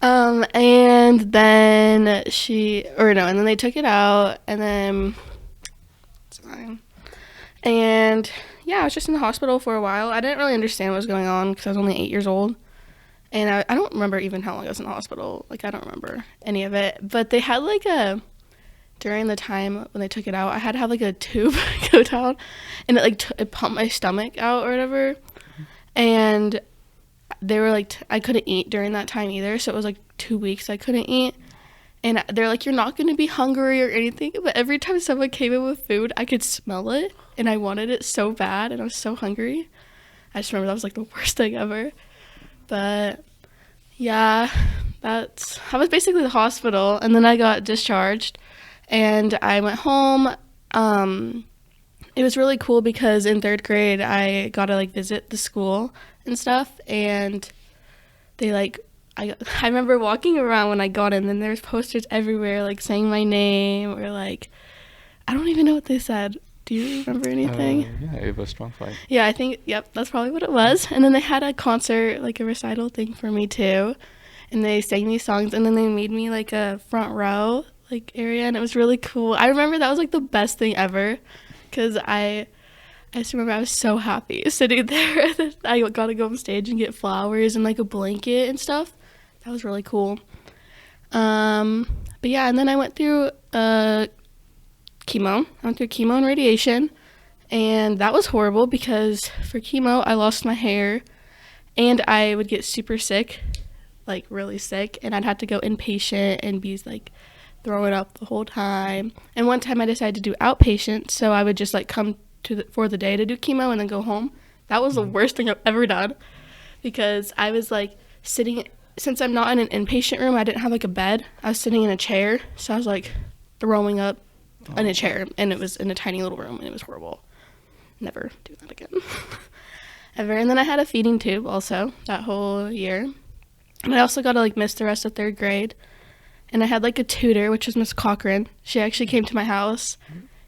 And then and then they took it out, and then it's fine. And yeah, I was just in the hospital for a while. I didn't really understand what was going on because I was only 8 years old. And I don't remember even how long I was in the hospital. Like, I don't remember any of it. But they had, like, during the time when they took it out, I had to have, like, a tube go down. And it, like, it pumped my stomach out or whatever. And they were, like, I couldn't eat during that time either. So it was, like, 2 weeks I couldn't eat. And they're like, you're not going to be hungry or anything. But every time someone came in with food, I could smell it. And I wanted it so bad. And I was so hungry. I just remember that was, like, the worst thing ever. But yeah, I was basically the hospital, and then I got discharged, and I went home. It was really cool because in 3rd grade I got to like visit the school and stuff, and they like I remember walking around when I got in, and there was posters everywhere like saying my name or like I don't even know what they said. Do you remember anything? Yeah, Ava Strong Fight. Yeah, I think, yep, that's probably what it was. And then they had a concert, like a recital thing for me too. And they sang these songs, and then they made me like a front row like area, and it was really cool. I remember that was like the best thing ever because I just remember I was so happy sitting there. I got to go on stage and get flowers and like a blanket and stuff. That was really cool. But yeah, and then I went through chemo. I went through chemo and radiation, and that was horrible because for chemo I lost my hair, and I would get super sick, like really sick, and I'd have to go inpatient and be like throwing up the whole time. And one time I decided to do outpatient, so I would just like come for the day to do chemo and then go home. That was the worst thing I've ever done because I was like sitting, since I'm not in an inpatient room, I didn't have like a bed. I was sitting in a chair, so I was like throwing up in a chair, and it was in a tiny little room, and it was horrible. Never do that again. Ever. And then I had a feeding tube also that whole year. And I also got to like miss the rest of 3rd grade. And I had like a tutor, which was Miss Cochran. She actually came to my house.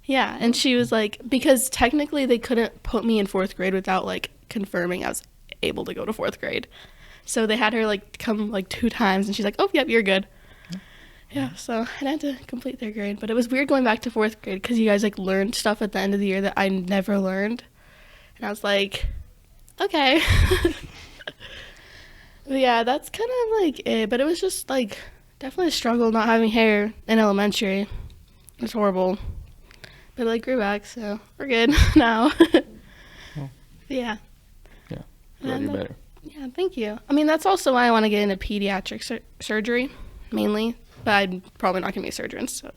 Yeah, and she was like, because technically they couldn't put me in 4th grade without like confirming I was able to go to 4th grade. So they had her like come like 2 times, and she's like, oh, yep, you're good. Yeah, so I had to complete 3rd grade. But it was weird going back to 4th grade because you guys like learned stuff at the end of the year that I never learned. And I was like, okay. But yeah, that's kind of like it. But it was just like definitely a struggle not having hair in elementary. It was horrible. But it like grew back, so we're good now. Well, yeah. Yeah, glad you're better. Yeah, thank you. I mean, that's also why I want to get into pediatric surgery, mainly. But I'm probably not going to be a surgeon, so.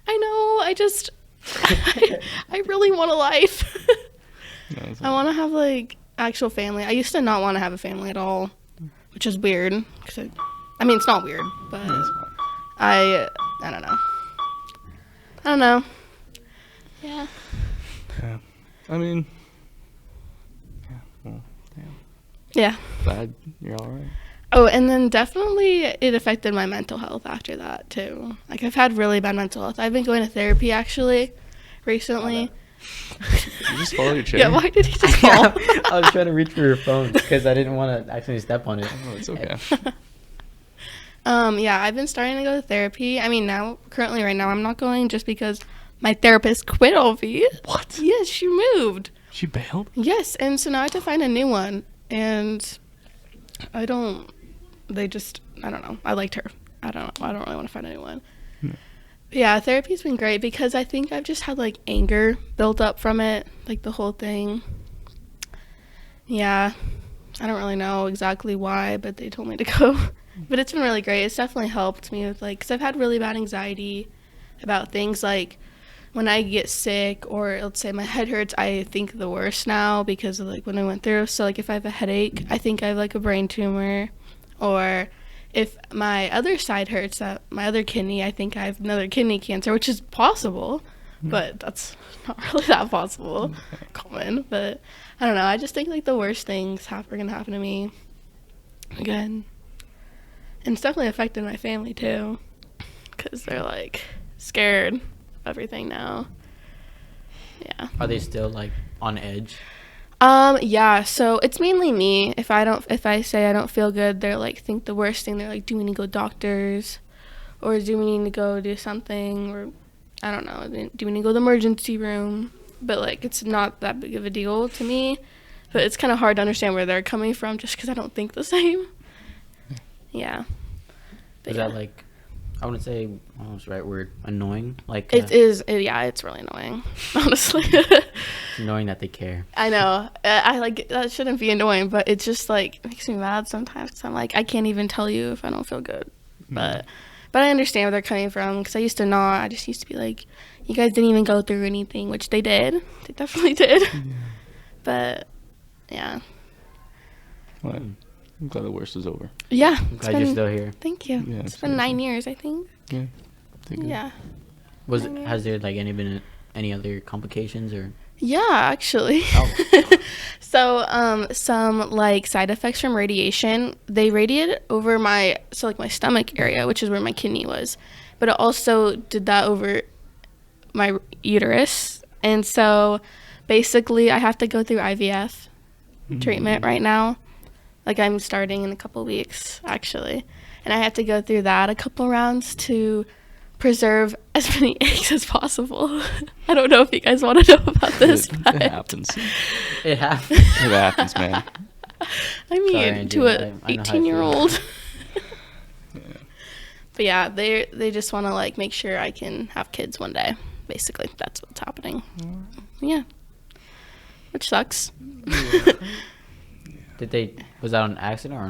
I know, I really want a life. No, I want to have, like, actual family. I used to not want to have a family at all, which is weird. I mean, it's not weird, but I don't know. I don't know. Yeah. Yeah. I mean, yeah, well, damn. Yeah. Glad you're all right. Oh, and then definitely it affected my mental health after that, too. Like, I've had really bad mental health. I've been going to therapy, actually, recently. You just follow your chair? Yeah, why did he just fall? I was trying to reach for your phone because I didn't want to accidentally step on it. Oh, it's okay. Yeah, I've been starting to go to therapy. I mean, currently right now, I'm not going just because my therapist quit on me. What? Yes, she moved. She bailed? Yes, and so now I have to find a new one. And I don't know. I liked her. I don't know. I don't really want to find anyone. Yeah, therapy's been great because I think I've just had like anger built up from it, like the whole thing. Yeah, I don't really know exactly why, but they told me to go. But it's been really great. It's definitely helped me with like, because I've had really bad anxiety about things like when I get sick or let's say my head hurts, I think the worst now because of like when I went through. So like if I have a headache, I think I have like a brain tumor, or if my other side hurts, my other kidney, I think I have another kidney cancer, which is possible, but that's not really that possible, common. But I don't know. I just think like the worst things are gonna happen to me again, and it's definitely affected my family too, because they're like scared of everything now. Yeah. Are they still like on edge? Yeah, so it's mainly me. If I say I don't feel good, they're like think the worst thing. They're like, do we need to go doctors, or do we need to go do something, or I don't know, do we need to go to the emergency room? But like it's not that big of a deal to me, but it's kind of hard to understand where they're coming from just because I don't think the same. Yeah. But Is that like, I wouldn't say, what's the right word, annoying? Like it is. Yeah, it's really annoying, honestly. knowing that they care. I know. I like that shouldn't be annoying, but it's just like it makes me mad sometimes because I'm like I can't even tell you if I don't feel good. But I understand where they're coming from because I used to not. I just used to be like, you guys didn't even go through anything, which they did. They definitely did. Yeah. But yeah. Well, I'm glad the worst is over. Yeah. I'm glad you're still here. Thank you. Yeah, it's been 9 years, I think. Yeah. Yeah. Has there like been any other complications or? Yeah, actually. Oh. So, some like side effects from radiation, they radiated over my stomach area, which is where my kidney was, but it also did that over my uterus. And so basically I have to go through IVF treatment right now. Like I'm starting in a couple weeks actually. And I have to go through that a couple rounds to preserve as many eggs as possible. I don't know if you guys want to know about this. It happens. It happens. It happens, man. I mean, Sorry, to Angie, a 18-year-old. But yeah, they just want to like make sure I can have kids one day. Basically, that's what's happening. Yeah, which sucks. Was that on accident or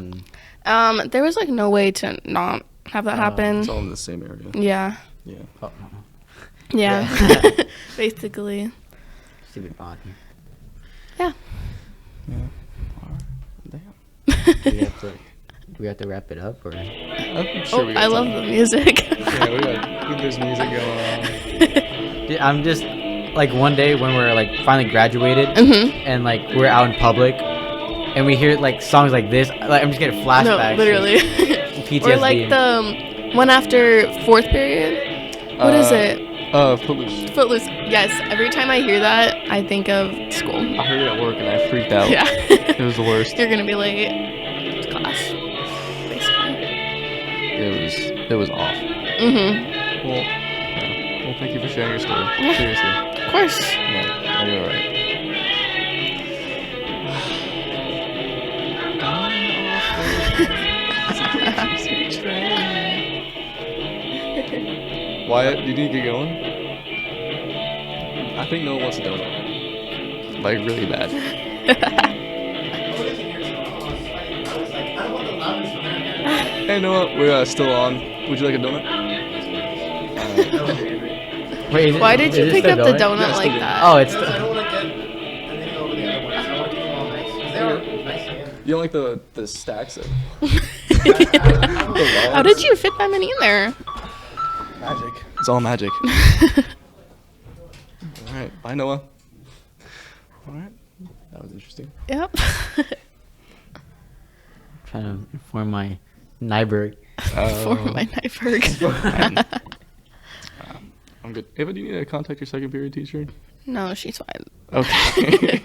on? There was like no way to not have that happen. It's all in the same area. Yeah. Yeah. Oh, Yeah. Basically. stupid body. Yeah. Yeah. Damn. Do we have to wrap it up or? I'm sure we got I love time. the music. Yeah, there's music going on. Dude, I'm just like one day when we're like finally graduated and like we're out in public and we hear like songs like this, like I'm just getting flashbacks. No, literally. PTSD. Or like the one after fourth period. What is it? Footloose. Footloose. Yes. Every time I hear that, I think of school. I heard it at work and I freaked out. Yeah. It was the worst. You're gonna be late to class. Basically. It was off. Mhm. Well, yeah. Well, thank you for sharing your story. Yeah. Seriously. Of course. Yeah, you're alright. Wyatt, do you need to get going? I think no one wants a donut. Like, really bad. Hey, Noah, we're still on. Would you like a donut? Wait, is it- Why did you is it pick still up the going? donut Yeah, like still that? Oh, it's. I don't want to get anything over the other ones. I want to keep them all nice. 'Cause they are nice and You don't like the stacks of How did you fit that many in there? magic? It's all magic. Alright, bye, Noah. Alright, that was interesting. Yep. Trying to inform my Nyberg. For my knife hurt. I'm good. Ava, do you need to contact your second period teacher? No, she's fine. Okay.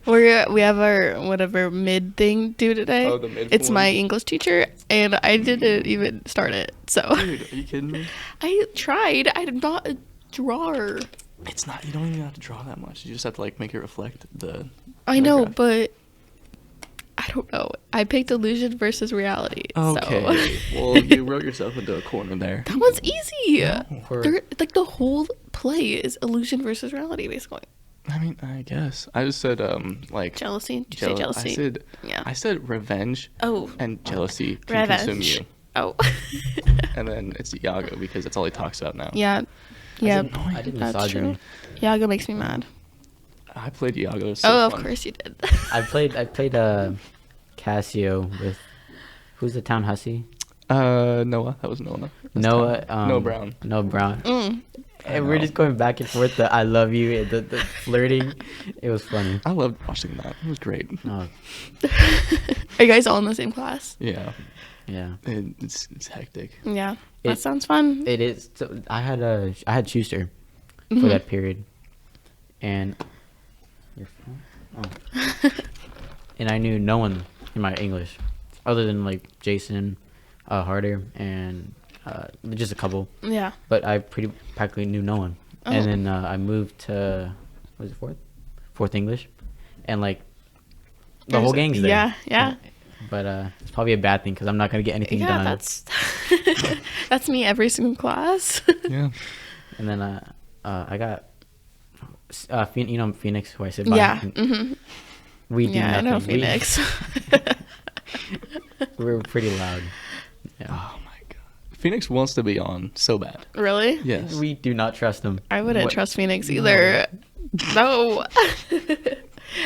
We have our whatever mid thing due today. Oh, the mid It's form? my English teacher, and I didn't even start it. So Dude, are you kidding me? I tried. I'm not a drawer. It's not. You don't even have to draw that much. You just have to like make it reflect the. I know, paragraph. but I don't know. I picked illusion versus reality. Okay. So Well, you wrote yourself into a corner there. that one's easy. Or- Like the whole play is illusion versus reality, basically. I mean, I guess I just said like Jealousy. Did you say jealousy? I said revenge. Oh. And jealousy can consume Revenge. you. Oh. And then it's Iago because that's all he talks about now. Yeah. Yeah. I did That's misogyny. true. Iago makes me mad. I played Iago. It was so Oh, of fun. course you did. I played Casio with who's the town hussy? Noah. That was Noah. That's Noah. Tom. Noah Brown. Noah Brown. Mm. And we're just going back and forth. The I love you, and the flirting. It was funny. I loved watching that. It was great. Oh, Are you guys all in the same class? Yeah. yeah. It's hectic. Yeah. That It- sounds fun. It is. So I had Schuster for Mhm. that period, and your phone. Oh. And I knew no one in my English, other than like Jason, Harder, and just a couple. Yeah. But I practically knew no one. Oh. And then I moved to what was it, fourth English, and like the whole gang's there. Yeah. Yeah. But it's probably a bad thing because I'm not gonna get anything Yeah, done. that's that's me every single class. Yeah. And then I got Phoenix, who I said bye. Yeah. and Hmm. We do Yeah, I nothing. know Phoenix. We were pretty loud. Yeah. Oh my god. Phoenix wants to be on so bad. Really? Yes. We do not trust him. I wouldn't What- trust Phoenix either. No.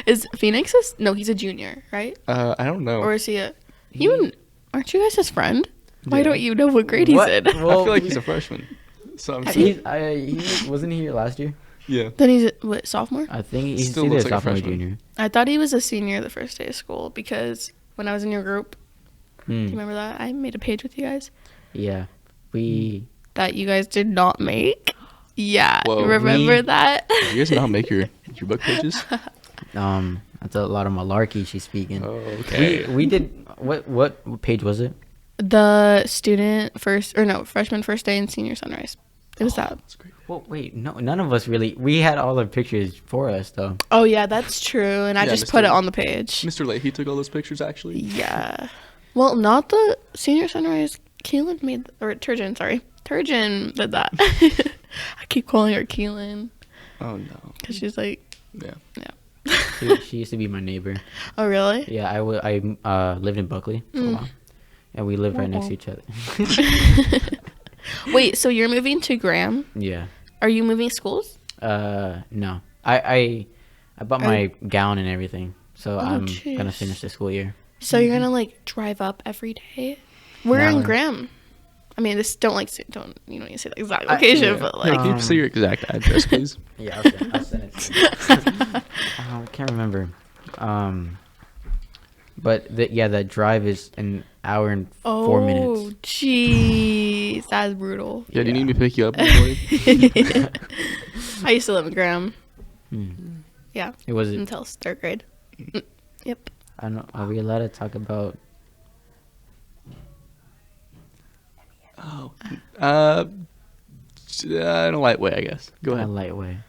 Is Phoenix no, he's a junior, right? I don't know. Or is he a aren't you guys his friend? Why Yeah. don't you know what grade he's What? in? I feel like he's a freshman. So I'm He wasn't he here last year? yeah. Then he's what, sophomore? I think he's Still either looks like a sophomore or freshman. junior. I thought he was a senior the first day of school because when I was in your group, do you remember that? I made a page with you guys Yeah. We that you guys did not make. Yeah, Whoa. remember that? Did you guys not make your book pages? that's a lot of malarkey she's speaking. Oh, okay. We did what page was it? The student freshman first day and senior sunrise. It was that. That's great. Well, wait, no, none of us really. We had all the pictures for us though. Oh yeah, that's true. And I Yeah, just put it Mr. on the page. Mr. Leahy took all those pictures actually. Yeah. Well, not the senior sunrise Keelan made, or Turgeon, sorry. Turgeon did that. I keep calling her Keelan Oh no. because she's like, Yeah. yeah. She used to be my neighbor. Oh, really? Yeah, I lived in Buckley for a while, and we lived right next to each other. Wait, so you're moving to Graham? Yeah. Are you moving schools? No. I bought my gown and everything, so I'm gonna jeez. finish the school year. So you're gonna like drive up every day? We're in No. Graham. I mean, this don't you don't need to say the exact location, Yeah. but Yeah, like can you say your exact address, please? Yeah, I'll send it to you. I can't remember. But that drive is an hour and 4 minutes. Oh, jeez, that's brutal. Yeah, do you need me to pick you up in the morning? I used to live in Graham. Hmm. Yeah, It was. until 3rd grade. Yep. I don't know. Are we allowed to talk about? Oh. In a light way, I guess. Go A ahead. light way.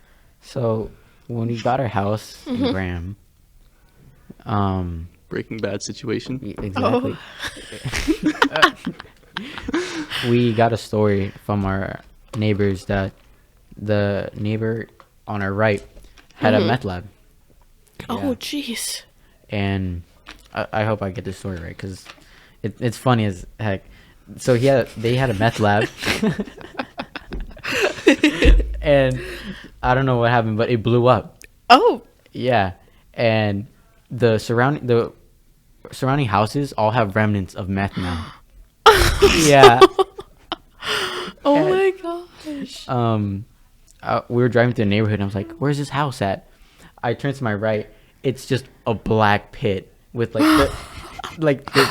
So when we got our house in Graham, Breaking Bad situation. exactly. We got a story from our neighbors that the neighbor on our right had a meth lab. Oh, jeez. And I hope I get this story right because it's funny as heck. So they had a meth lab, and I don't know what happened, but it blew up. Oh. Yeah, and the surrounding houses all have remnants of meth now. Yeah. Oh And- my gosh. We were driving through the neighborhood, and I was like, "Where's this house at?" I turned to my right. It's just a black pit with the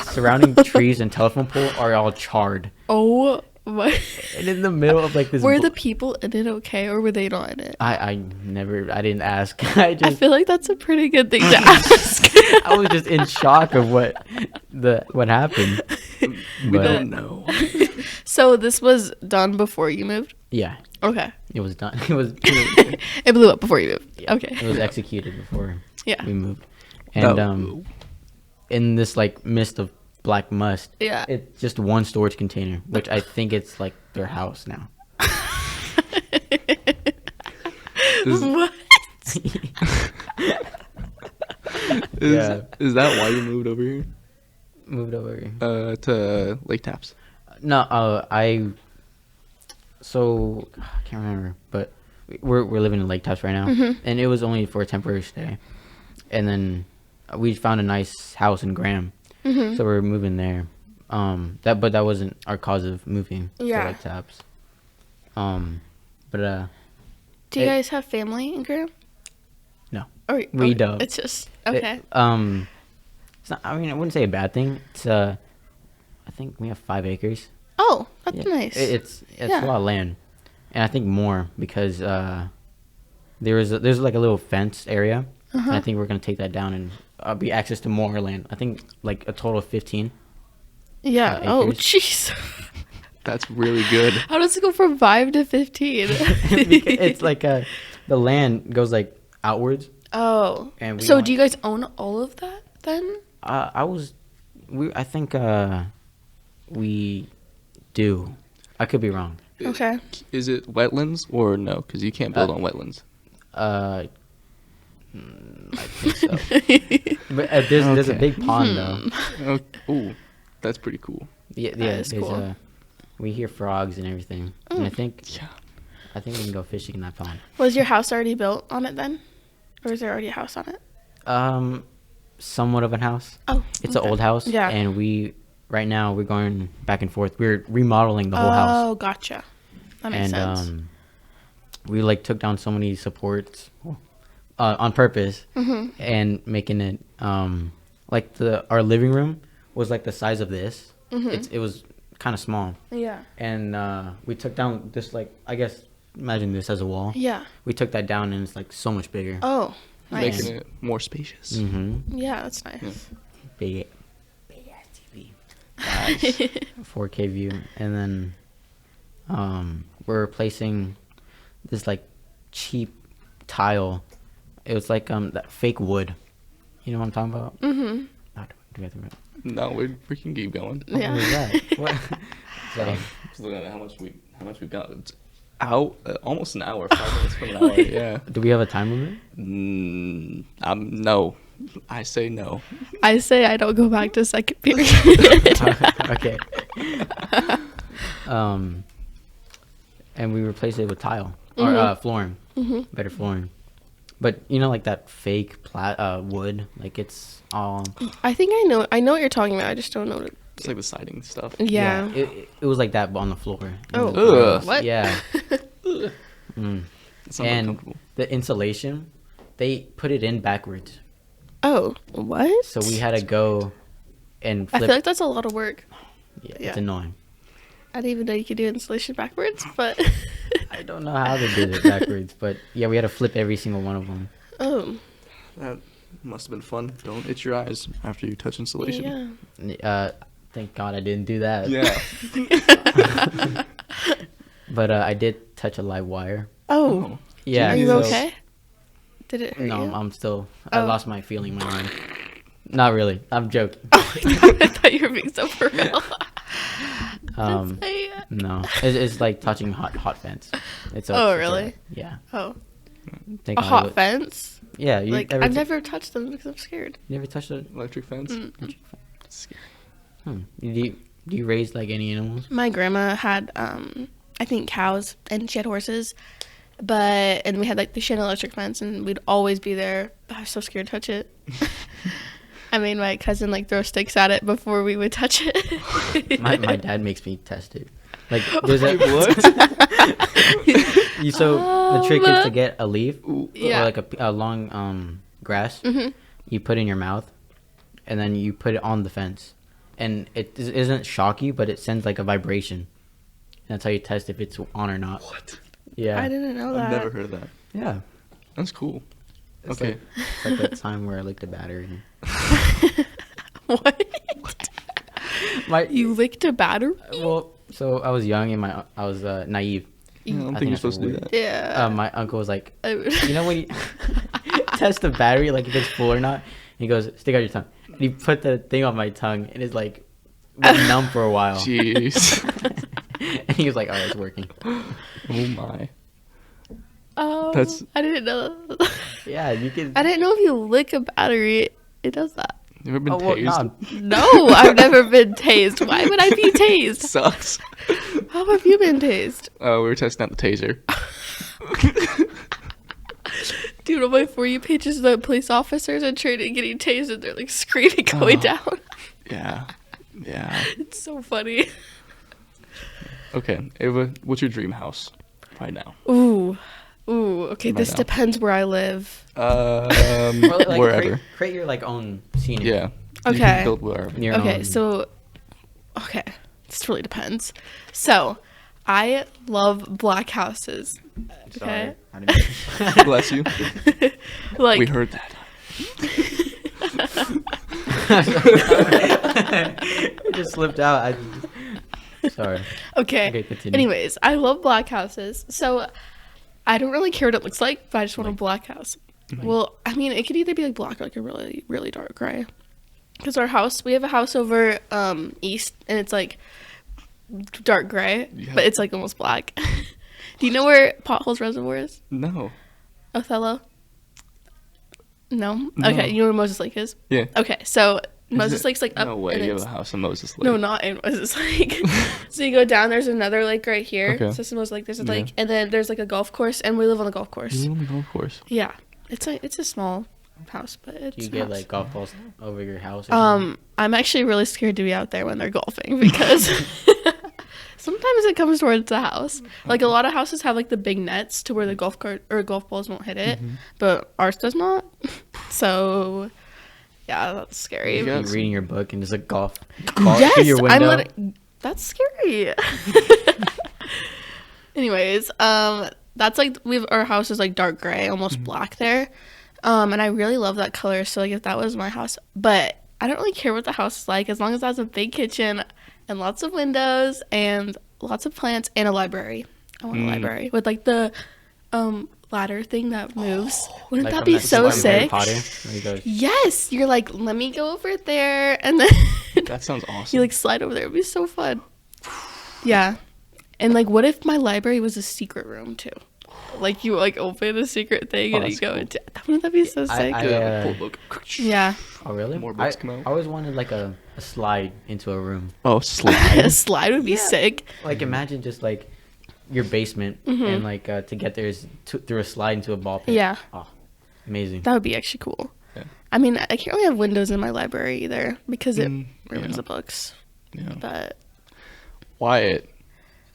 surrounding trees and telephone pole are all charred. Oh my. And in the middle of this, Were the people in it okay, or were they not in it? I didn't ask. I I feel like that's a pretty good thing to ask. I was just in shock of what happened. We But- don't know. So this was done before you moved? Yeah, Okay. it was done. It was It blew up before you moved. Okay. it was executed before Yeah. we moved. And Oh. in this mist of black must, Yeah. it's just one storage container, which I think it's like their house now. Is, What? is that why you moved over here? Moved over. To Lake Taps? No, I can't remember, but we're living in Lake Tops right now, and it was only for a temporary stay, and then we found a nice house in Graham, so we're moving there. But that wasn't our cause of moving Yeah. to Lake Tops. But Do you guys have family in Graham? no, Or, We don't. It's just okay. it's not, I mean, I wouldn't say a bad thing. It's I think we have 5 acres. Oh, that's Yeah. nice. It's Yeah. a lot of land, and I think more because there's a little fence area, and I think we're gonna take that down and be access to more land. I think like a total of 15. Yeah. Oh, acres. jeez. That's really good. How does it go from 5 to 15? Because it's like the land goes outwards. Oh. And we So want- do you guys own all of that then? I think we do. I could be wrong. Okay. Is it wetlands or no? Because you can't build on wetlands. I think so. But there's a Okay. big pond though. Ooh, that's pretty cool. Yeah, is there's cool. we hear frogs and everything, and I think Yeah. we can go fishing in that pond. Was your house already built on it then? Or is there already a house on it? Somewhat of a house. Oh. It's okay. an old house. Yeah. And right now we're going back and forth. We're remodeling the whole house. Oh, gotcha. That makes And sense. we took down so many supports on purpose Mm-hmm. and making it our living room was like the size of this. Mm-hmm. It was kind of small. Yeah. And we took down this I guess imagine this as a wall. Yeah. We took that down and it's so much bigger. Oh, nice. Making it more spacious. Mm-hmm. Yeah, that's nice. Big ass TV. 4K view. And then we're replacing this cheap tile. It was that fake wood. You know what I'm talking about? Mm-hmm. Oh, do we have to No, we can keep going. What Yeah. was that? What? Just looking at how much we've got. It's out almost an hour, 5 minutes from an hour. Yeah. Do we have a time limit? No. I say no. I say I don't go back to second period. Okay. And we replaced it with tile or flooring, better flooring. But you know, like that fake wood, like it's all. I think I know what you're talking about. I just don't know what It's like the siding stuff. Yeah. It was like that, but on the floor. Oh, Ugh. what? Yeah. It's not And uncomfortable. the insulation, they put it in backwards, Oh, what? so we had to go and I flip. feel like that's a lot of work. yeah, yeah. it's annoying. I didn't even know you could do installation backwards, but I don't know how they did it backwards, but yeah, we had to flip every single one of them. oh, That must have been fun. Don't itch your eyes after you touch insulation. yeah. Thank God I didn't do that. Yeah. But I did touch a live wire. Oh, Yeah. are you so- okay? Did it hurt No, you? I'm still. I Oh. lost my feeling in my mind. Not really. I'm joking. I thought you were being so for real. Um, Say- no, it's like touching hot fence. It's Oh, it's really? yeah. oh, Thank a God I hot would- fence? Yeah, you Like, ever I've never touched them because I'm scared. you ever touched it? Electric fence. Do you raise like any animals? My grandma had, I think cows, and she had horses, and we had like the she had an electric fence, and we'd always be there. But I was so scared to touch it. I made my cousin like throw sticks at it before we would touch it. My dad makes me test it. Like there's a the trick is to get a leaf Yeah. or like a long grass. You put in your mouth, and then you put it on the fence, and it isn't shocky, but it sends like a vibration. And that's how you test if it's on or not. What? Yeah. I didn't know that. I've never heard of that. Yeah. That's cool. It's Okay. Like that time where I licked a battery. What? You licked a battery? Well, so I was young and I was naive. Yeah, I don't I think you're think that's supposed to do weird. that. Yeah. My uncle was like, I- you know when you test the battery, like if it's full or not, he goes, stick out your tongue. And he put the thing on my tongue and it's like went numb for a while. Jeez. And he was like, all right, it's working. Oh my. Oh, That's- I didn't know. Yeah, you can. I didn't know if you lick a battery, it does that. You ever been Oh, well, tased? nah. No, I've never been tased. Why would I be tased? Sucks. How have you been tased? We were testing out the taser. Dude, on my For You page is the police officers in training getting tased and they're like screaming going down. Yeah. Yeah. It's so funny. Okay, Ava, what's your dream house right now? Ooh. Okay, Right this now. depends where I live. Or, like, Wherever. Create your like own scenery. Yeah. You Okay. can build wherever. Your Okay, own- so this really depends. So, I love black houses. Sorry, Okay. I didn't- Bless you. Like We heard that. It just slipped out. Sorry. okay. Okay, continue. Anyways, I love black houses. So, I don't really care what it looks like, but I just want a black house. Well, I mean, it could either be like black or like a really, really dark gray. Because we have a house over east, and it's like dark gray, Yeah. but it's like almost black. Do you know where Potholes Reservoir is? No. Othello? No? No. Okay, you know where Moses Lake is? Yeah. Okay, so Is Moses it- Lake's like up. No way. and You have it's- a house in Moses Lake. No, not in Moses Lake. So you go down, there's another lake right here. Okay. So it's Moses Lake, there's a Yeah. lake, and then there's like a golf course, and we live on the golf course. You live on the golf course. Yeah. It's a small house, but it's Do you a get house. like golf balls over your house? Or something? I'm actually really scared to be out there when they're golfing because sometimes it comes towards the house. Like a lot of houses have like the big nets to where the golf cart or golf balls won't hit it, but ours does not. So yeah, that's scary. Yeah. You reading your book and there's a golf ball Yes, through your I'm window. that's scary. Anyways, that's like our house is like dark gray, almost black there. And I really love that color. So like if that was my house, but I don't really care what the house is like as long as it has a big kitchen and lots of windows and lots of plants and a library. I want a library with like the ladder thing that moves. Wouldn't Like that from be that so scene from Harry sick? Potter, where he goes, Yes, you're like, let me go over there, and then That sounds awesome. you like slide over there. It'd be so fun. Yeah. And like, what if my library was a secret room too? Like you like open a secret thing Oh, and you that's go cool. into. Wouldn't that be so sick? Yeah, I, pull book. Yeah. Oh really? More books I come out. always wanted like a slide into a room. Oh, A slide. slide would be Yeah. sick. Like imagine just like your basement and like to get there is through a slide into a ball pit. Yeah. Oh, amazing. That would be actually cool. Yeah. I mean, I can't really have windows in my library either because it ruins yeah. the books. Yeah. But Wyatt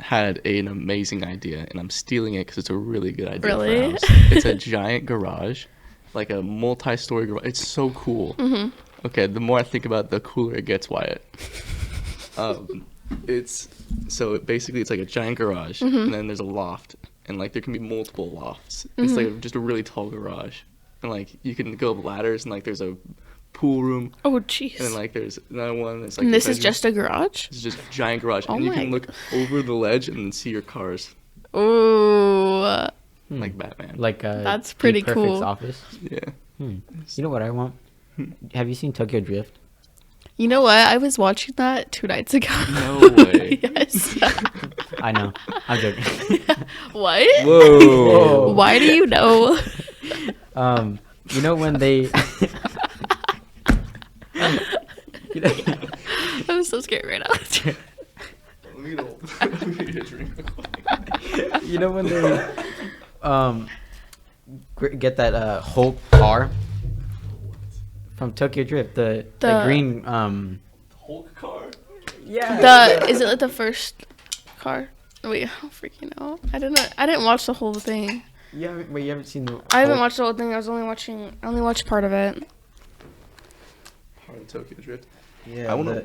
had an amazing idea, and I'm stealing it because it's a really good idea for Really? a house. It's a giant garage, like a multi-story garage. It's so cool. Okay, the more I think about it, the cooler it gets, Wyatt. Basically it's like a giant garage, and then there's a loft, and like there can be multiple lofts. It's like just a really tall garage, and like you can go up ladders, and like there's a pool room, oh and then jeez. like there's another one that's like And a this is bedroom. just a garage? It's just a giant garage, Oh and you my can look over the ledge and then see your cars, Ooh. like Batman. Like That's Steve pretty Perfect's cool. office. Yeah. You know what I want? Have you seen Tokyo Drift? You know what? I was watching that 2 nights ago. No way. Yes. I know. I'm joking. What? Whoa. Why do you know? You know when they you know, I'm so scared right now. you know when they get that Hulk car from Tokyo Drift, the green Hulk car. yeah. Is it like the first car? Wait, I don't freaking know. I didn't watch the whole thing. You haven't seen the I haven't Hulk? watched the whole thing. I only watched part of it Part of Tokyo Drift. Yeah, I wanna-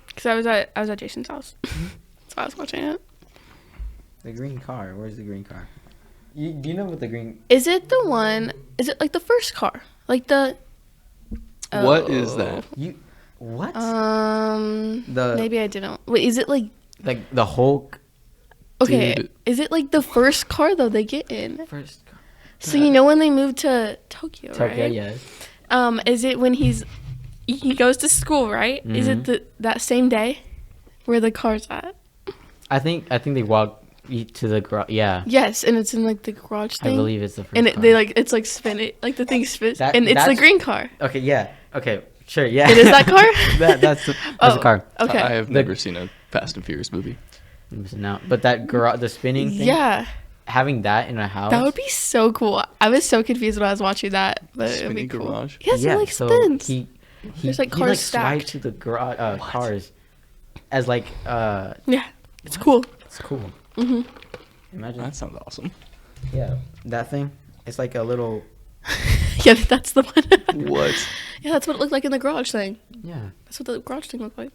because I was at Jason's house, so I was watching it. the green car. Where's the green car? Do you know what the green? Is it the one? Is it like the first car? Like the? What is that? You what? The maybe I didn't. Wait, is it like? Like the Hulk Okay, Dude. is it like the first car though they get in? first car. So you know when they moved to Tokyo, Tokyo, right? yes. Is it when he goes to school, right? Is it that same day where the car's at? I think they walk to the garage. Yeah, Yes, and it's in like the garage I thing. believe it's the first. and car. they like it's like spin it, like the thing spins, That- and it's the that's- green car. Okay, yeah. Okay, sure, yeah. It is that car? that's the car. Okay. I have The- never seen a Fast and Furious movie. I'm missing out. But that garage, the spinning thing. Yeah, Having that in a house. that would be so cool. I was so confused when I was watching that, but it would be Spinning cool. garage? Yes, Yeah, it like so spins. he There's, like, he, cars slides stacked. to the garage cars as like Yeah, it's cool. it's cool. Imagine That sounds awesome. yeah that thing. It's like a little Yeah, that's the one. What? Yeah, that's what it looked like in the garage thing. yeah. That's what the garage thing looked like.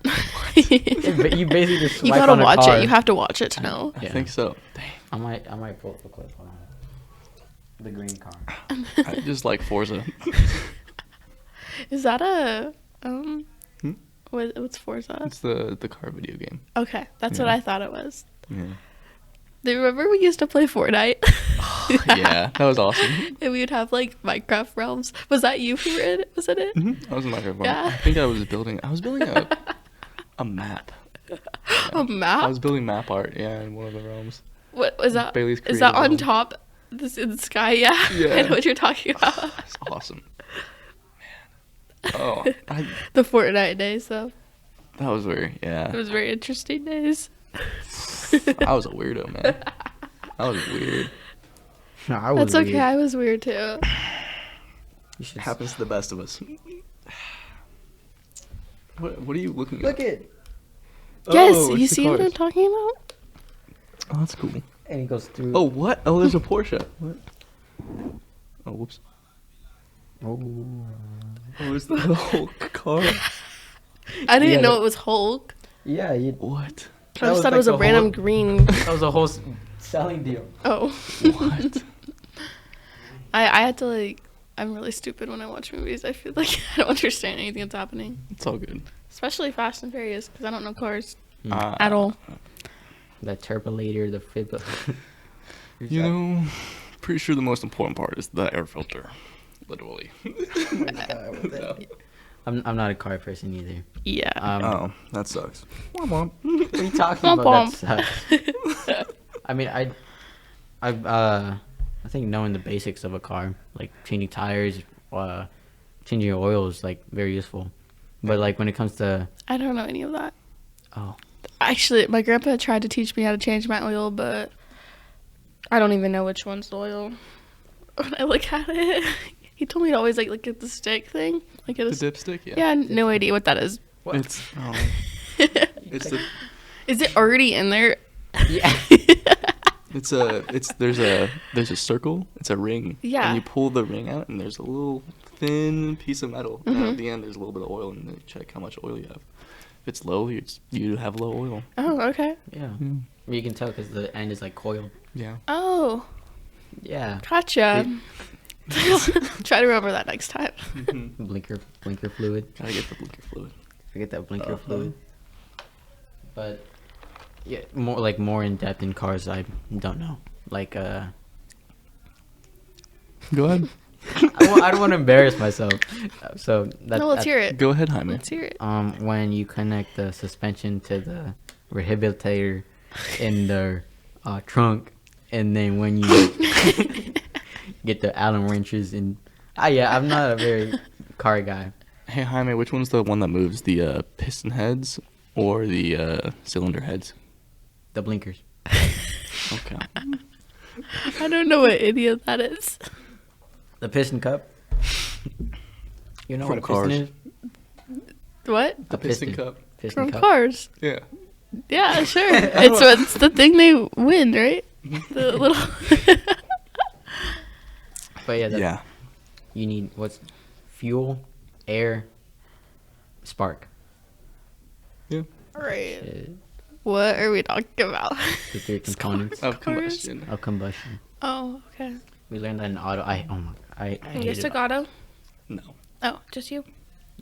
But you basically just You swipe gotta on a watch car. it. You have to watch it to know. I Yeah. think so. Dang. I might pull up a clip. Hold on. The green car. I just like Forza. Is that a Hmm? what's Forza? It's the car video game. Okay, that's what Yeah. I thought it was. Yeah. Do you remember we used to play Fortnite? Yeah, that was awesome. And we would have like Minecraft realms. Was that you who were in it? Was it it? I was in Minecraft. Yeah. I think I was building a map. A map? I was building map art, yeah, in one of the realms. What was that? Bailey's Is that creative on realm. top? This in the sky? Yeah. Yeah. I know what you're talking about. It's awesome. Man. Oh, The Fortnite days, though. that was very, It yeah. was very interesting days. I was a weirdo, man. I was weird. No, I was That's okay. weird. I was weird too. You should It happens to the best of us. What are you looking at? look it. Yes, Oh, you it's the see what I'm cars. talking about? Oh, that's cool. And he goes through. Oh, what? Oh, there's a Porsche. What? Oh, whoops. Oh. Oh, it's the whole car. I didn't Yeah, know that- it was Hulk. Yeah, you. What? I That just was thought it like was a the random whole- green. That was a whole selling deal. Oh. What? I had to like. I'm really stupid when I watch movies. I feel like I don't understand anything that's happening, It's all good. especially Fast and Furious, because I don't know cars Uh, at all. The turbolator, the fib. You know, pretty sure the most important part is the air filter. Literally. No. I'm not a car person either. Yeah. Oh, that sucks. What are you talking Womp about? womp. That sucks. I mean, I think knowing the basics of a car, like changing tires, changing your oil is like very useful. But like when it comes to I don't know any of that. oh, Actually, my grandpa tried to teach me how to change my oil, but I don't even know which one's the oil. When I look at it, he told me to always like look at the stick thing. Like at The a dipstick, yeah. yeah, no idea what that is. what? It's the Is it already in there? Yeah. there's a circle. It's a ring. Yeah. And you pull the ring out, and there's a little thin piece of metal. And Mm-hmm. at the end, there's a little bit of oil, and they check how much oil you have. If it's low, you have low oil. Oh, okay. Yeah. You can tell because the end is like coiled. Yeah. Oh, Yeah. gotcha. Try to remember that next time. Blinker fluid. Gotta get the blinker fluid. Forget that blinker fluid. But yeah, more in depth in cars. I don't know. Like Go ahead. I don't want to embarrass myself. So that, No, let's hear it. Go ahead, Jaime. Let's hear it. When you connect the suspension to the rehabilitator in the trunk, and then when you get the Allen wrenches and yeah, I'm not a very car guy. Hey, Jaime, which one's the one that moves? The piston heads or the cylinder heads? The blinkers. Okay. I don't know what any of that is. The piston cup. You know From what a piston cars. is? What? The piston cup. Piston From cup. cars. Yeah. Yeah, sure. It's the thing they win, right? The little. But yeah, Yeah. you need what's fuel, air, spark. Yeah. Right. Uh, What are we talking about? the three components Of Cars. combustion. of combustion. Oh, okay. We learned that in auto. I You hated just took it. auto? No. Oh, just you?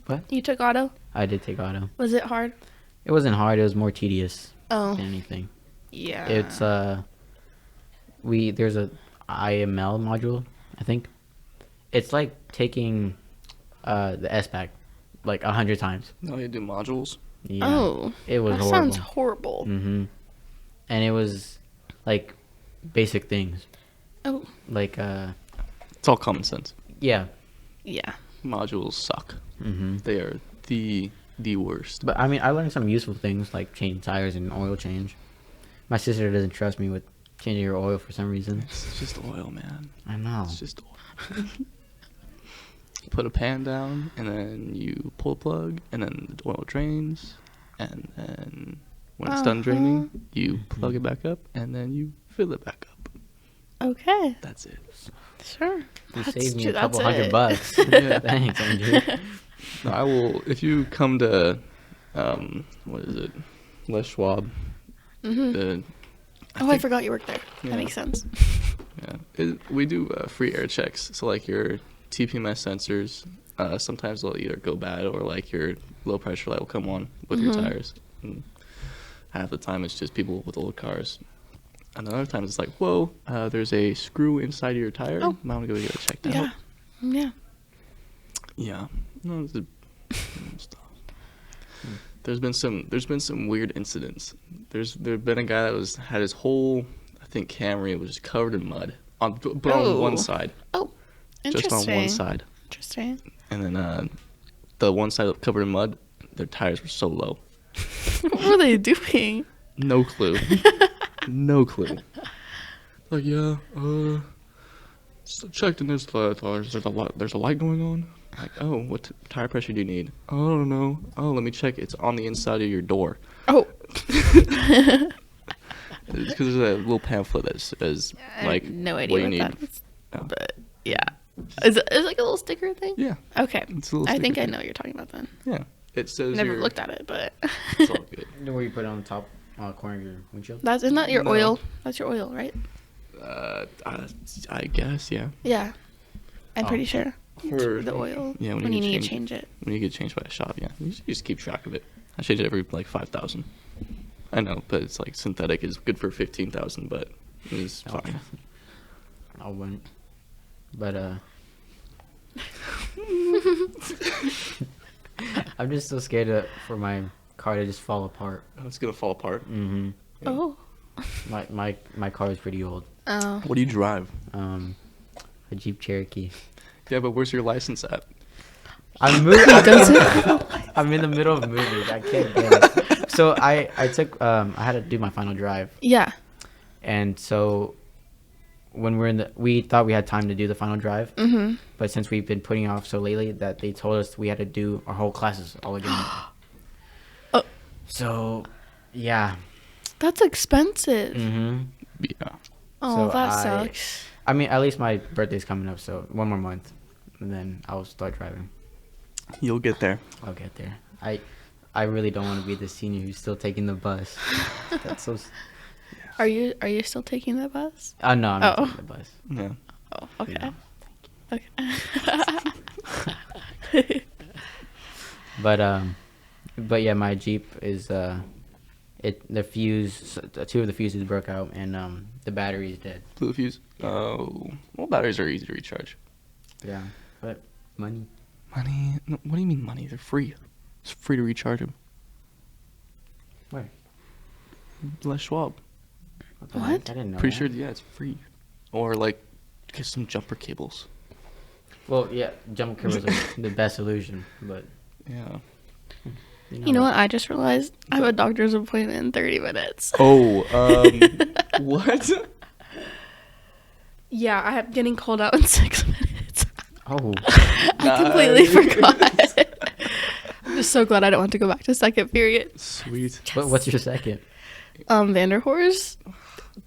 What? You took auto? I did take auto. Was it hard? It wasn't hard. It was more tedious Oh, than anything. yeah. It's there's a IML module, I think. It's like taking the SPAC like 100 times. No, you do modules. Yeah. Oh, It was that horrible. sounds horrible. Mm-hmm. And it was like basic things. Oh, Like It's all common sense. yeah. yeah. Modules suck. Mm-hmm. They are the worst. But I mean, I learned some useful things like changing tires and oil change. My sister doesn't trust me with changing her oil for some reason. It's just oil, man. I know. It's just oil. Put a pan down, and then you pull the plug, and then the oil drains, and then when it's done draining, you plug it back up, and then you fill it back up. Okay, That's it. sure. You That's saved me true, a couple that's $100 it. bucks. Yeah. Thanks, Andrew. No, I will. If you come to, what is it, Les Schwab? Mm-hmm. I think- forgot you worked there. Yeah. That makes sense. Yeah, we do free air checks. So like your TPMS sensors, sometimes they'll either go bad or like your low pressure light will come on with your tires. And half the time it's just people with old cars. And other times it's like, whoa, there's a screw inside of your tire. Oh. Might want to go get it checked out. Yeah. Yeah. Yeah. No, it's stuff. There's been some weird incidents. There's been a guy that had his whole, I think, Camry was just covered in mud but on one Oh. side, Oh, just interesting. on one side, Interesting. and then the one side covered in mud, their tires were so low. What were they doing? No clue. No clue. Like checked in this there's a light going on. Like, oh, what tire pressure do you need? Oh, I don't know. Oh, let me check. It's on the inside of your door. Oh, It's because there's a little pamphlet that says I like have no idea what you what need. that is. Oh. But yeah, is it like a little sticker thing? Yeah, Okay. it's a little. I think I sticker know what you're talking about then. thing. Yeah, it says. Never your- looked at it, but It's all good. Where you put it on the top corner of your windshield? isn't that your No. oil? That's your oil, right? I guess yeah. Yeah, I'm Oh. pretty sure. For The oil. Yeah, when you need to change it. When you get changed by a shop, yeah, you just keep track of it. I change it every like 5,000. I know, but it's like synthetic is good for 15,000, but it's Okay. fine. I wouldn't. But I'm just so scared for my car to just fall apart. Oh, it's gonna fall apart. Mm-hmm. Yeah. Oh. My car is pretty old. Oh. What do you drive? A Jeep Cherokee. Yeah, but where's your license at? I'm moving. Does it? I'm in the middle of moving. I can't get it. So I took I had to do my final drive, Yeah. and so when we thought we had time to do the final drive, but since we've been putting it off so lately that they told us we had to do our whole classes all again. Oh. So, yeah. That's expensive. Mm-hmm. Yeah. Oh, So that I- sucks. I mean, at least my birthday's coming up, so one more month, and then I'll start driving. You'll get there. I'll get there. I really don't want to be the senior who's still taking the bus. That's so. Are you still taking the bus? Oh no, I'm not Oh. taking the bus. Yeah. Oh, okay. Yeah. Okay. But yeah, my Jeep is the fuse, two of the fuses broke out, and the battery is dead. Blew the fuse. Yeah. Oh. Well, batteries are easy to recharge. Yeah, but money. Money? No, what do you mean money? They're free. It's free to recharge them. Where? Les Schwab. What? I didn't know. Pretty that. sure, yeah, it's free. Or like, get some jumper cables. Well, yeah, jump cables are the best solution, but Yeah. You know what? I just realized I have a doctor's appointment in 30 minutes. Oh, what? Yeah, I have getting called out in 6 minutes. Oh, I completely forgot. I'm just so glad I don't want to go back to second period. Sweet. but what's your second? Vanderhorst.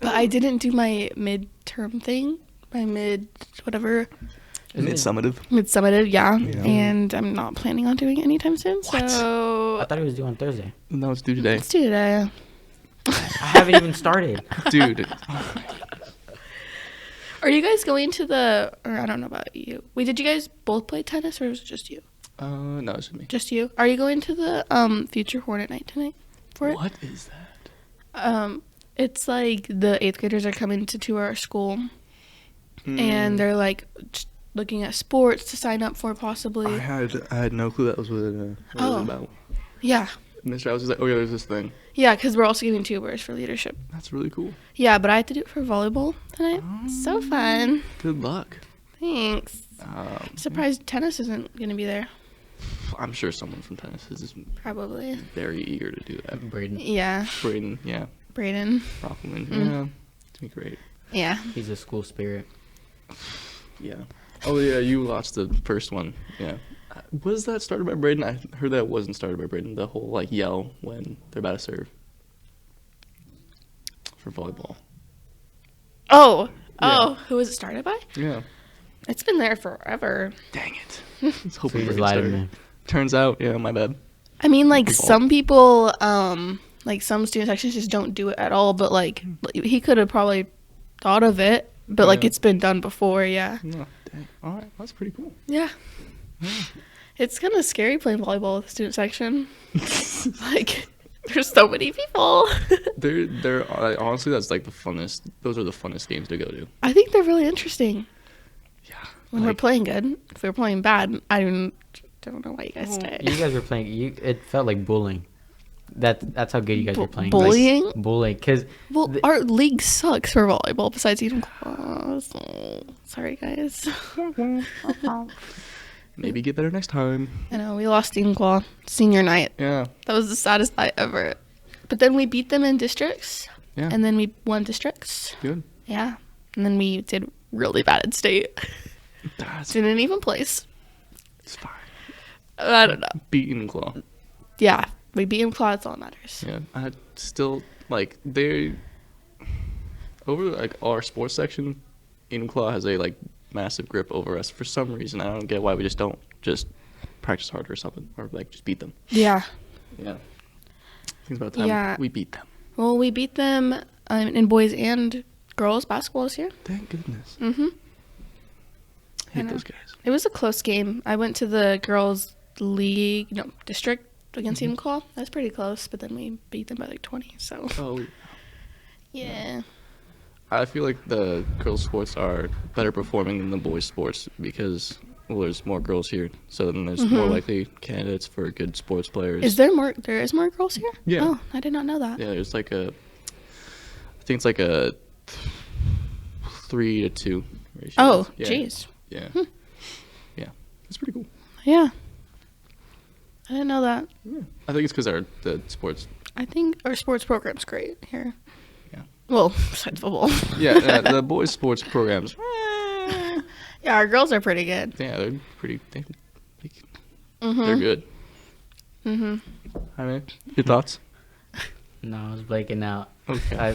But I didn't do my midterm thing. My whatever. Mid-summative. Mid-summative, yeah. Yeah. And I'm not planning on doing it anytime soon. What? So I thought it was due on Thursday. No, it's due today. let's do today. I haven't even started. Dude. Are you guys going to the, or I don't know about you. Wait, did you guys both play tennis or was it just you? No, it's me. Just you? Are you going to the Future Hornet night tonight for it? What is that? It's like the 8th graders are coming to tour our school and they're like just looking at sports to sign up for possibly. I had no clue that was what it Oh. was about. Yeah. Mr. I was just like, oh yeah, there's this thing. Yeah, because we're also giving tubers for leadership. That's really cool. Yeah, but I had to do it for volleyball tonight. So fun. Good luck. Thanks. I'm surprised tennis isn't going to be there. I'm sure someone from tennis is Probably. very eager to do that. Braden, Yeah. Braden, yeah. Braden. Rockland, Mm. yeah. It's gonna be great. Yeah. he's a school spirit. Yeah. Oh yeah, you lost the first one. Yeah. Was that started by Braden? I heard that wasn't started by Braden. The whole like yell when they're about to serve for volleyball. Oh. Yeah. Oh. Who was it started by? Yeah. It's been there forever. Dang it. Let's hope So you we just can lied to start. me. Turns out, yeah, my bad. I mean, like, Volleyball. some people, like, some students actually just don't do it at all, but, like, he could have probably thought of it, but, like, Yeah. it's been done before, yeah. No, dang. All right, that's pretty cool. Yeah. It's kind of scary playing volleyball with the student section. Like, there's so many people. They're honestly, that's like the funnest. Those are the funnest games to go to. I think they're really interesting Yeah. when we're Like, playing good. If we're playing bad, I don't know why you guys stay. You guys were playing. It felt like bullying. That's how good you guys were playing. bullying? Like, bullying, because Well, our league sucks for volleyball besides Eden Claw. So, sorry, guys. maybe get better next time. I know, we lost Eden Claw senior night. Yeah. That was the saddest night ever. But then we beat them in districts. Yeah. And then we won districts. Good. Yeah. And then we did really bad in state. That's Didn't even place. it's fine. I don't know. Beaten claw. Yeah. We beat Eden Claw. That's all that matters. Yeah. I still like they over like our sports section. Eden Claw has a like massive grip over us for some reason. I don't get why we just don't just practice harder or something, or like just beat them. Yeah. Yeah. I think it's about time Yeah. we beat them. Well, we beat them in boys and girls basketball this year. Thank goodness. Mm-hmm. Hate know. those guys. It was a close game. I went to the girls' league, district against Eden Claw. That was pretty close, but then we beat them by like 20. So, Oh, yeah. I feel like the girls' sports are better performing than the boys' sports because well, there's more girls here, so then there's more likely candidates for good sports players. Is there more? There is more girls here? Yeah. Oh, I did not know that. Yeah, there's like I think it's like a 3-2 ratio. Oh, Yeah. jeez. Yeah. Yeah. It's pretty cool. Yeah. I didn't know that. Yeah. I think it's because the sports. I think our sports program's great here. Yeah. Well, besides football. Yeah, the boys' sports programs. Yeah, our girls are pretty good. Yeah, they're pretty. They're good. Mm-hmm. I mean, your thoughts? No, I was blanking out. Okay. I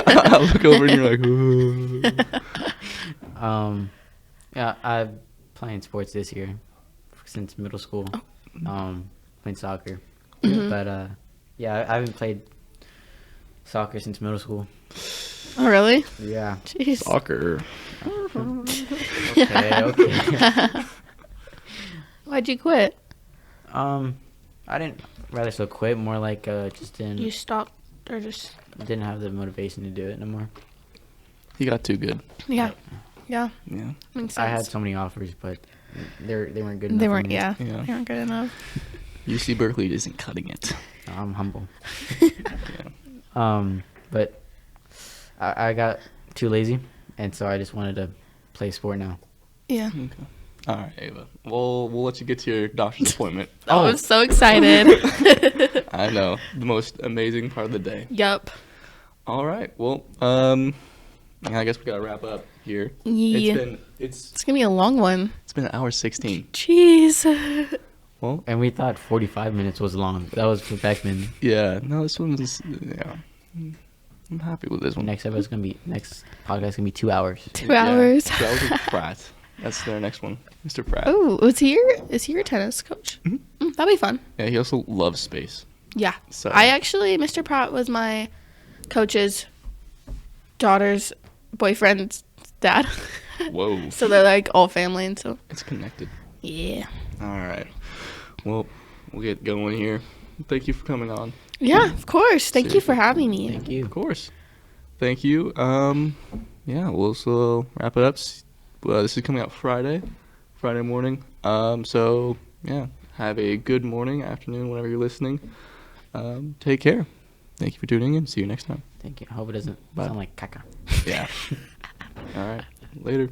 I look over and you're like, "Ooh." yeah, I've playing sports this year since middle school. Playing soccer, but yeah, I haven't played soccer since middle school. Oh, really? Yeah. Jeez. Soccer. Okay. Why'd you quit? I didn't rather so quit. More like just You didn't stopped or just... didn't have the motivation to do it no more. He got too good. Yeah. Yeah. Yeah. Makes sense. I had so many offers, but they weren't good enough. They for weren't, me. yeah. Yeah. They weren't good enough. UC Berkeley isn't cutting it. I'm humble. Yeah. But I got too lazy, and so I just wanted to play sport now. Yeah. Okay. All right, Ava. We'll let you get to your doctor's appointment. Oh, I'm so excited. I know, the most amazing part of the day. Yup. All right. Well, I guess we gotta wrap up here. Yeah. It's It's going to be a long one. been an hour 16. Jeez. Well, And we thought 45 minutes was long. That was for Beckman. yeah. No, this one's I'm happy with this one. Next podcast gonna be 2 hours. 2 hours. 2 hours with Pratt. That's their next one, Mr. Pratt. Oh, is he your tennis coach? Mhm. That'd be fun. Yeah, he also loves space. Yeah. So Mr. Pratt was my coach's daughter's boyfriend's dad. Whoa, So they're like all family and so. it's connected. Yeah. All right. Well, we'll get going here. Thank you for coming on. Yeah, of course. Thank you for Seriously. having me. Thank you. Of course. Thank you. Yeah, we'll also wrap it up. This is coming out Friday morning. So yeah, have a good morning, afternoon, whenever you're listening. Take care. Thank you for tuning in. See you next time. Thank you. I hope it doesn't Bye. sound like caca. Yeah. All right. Later.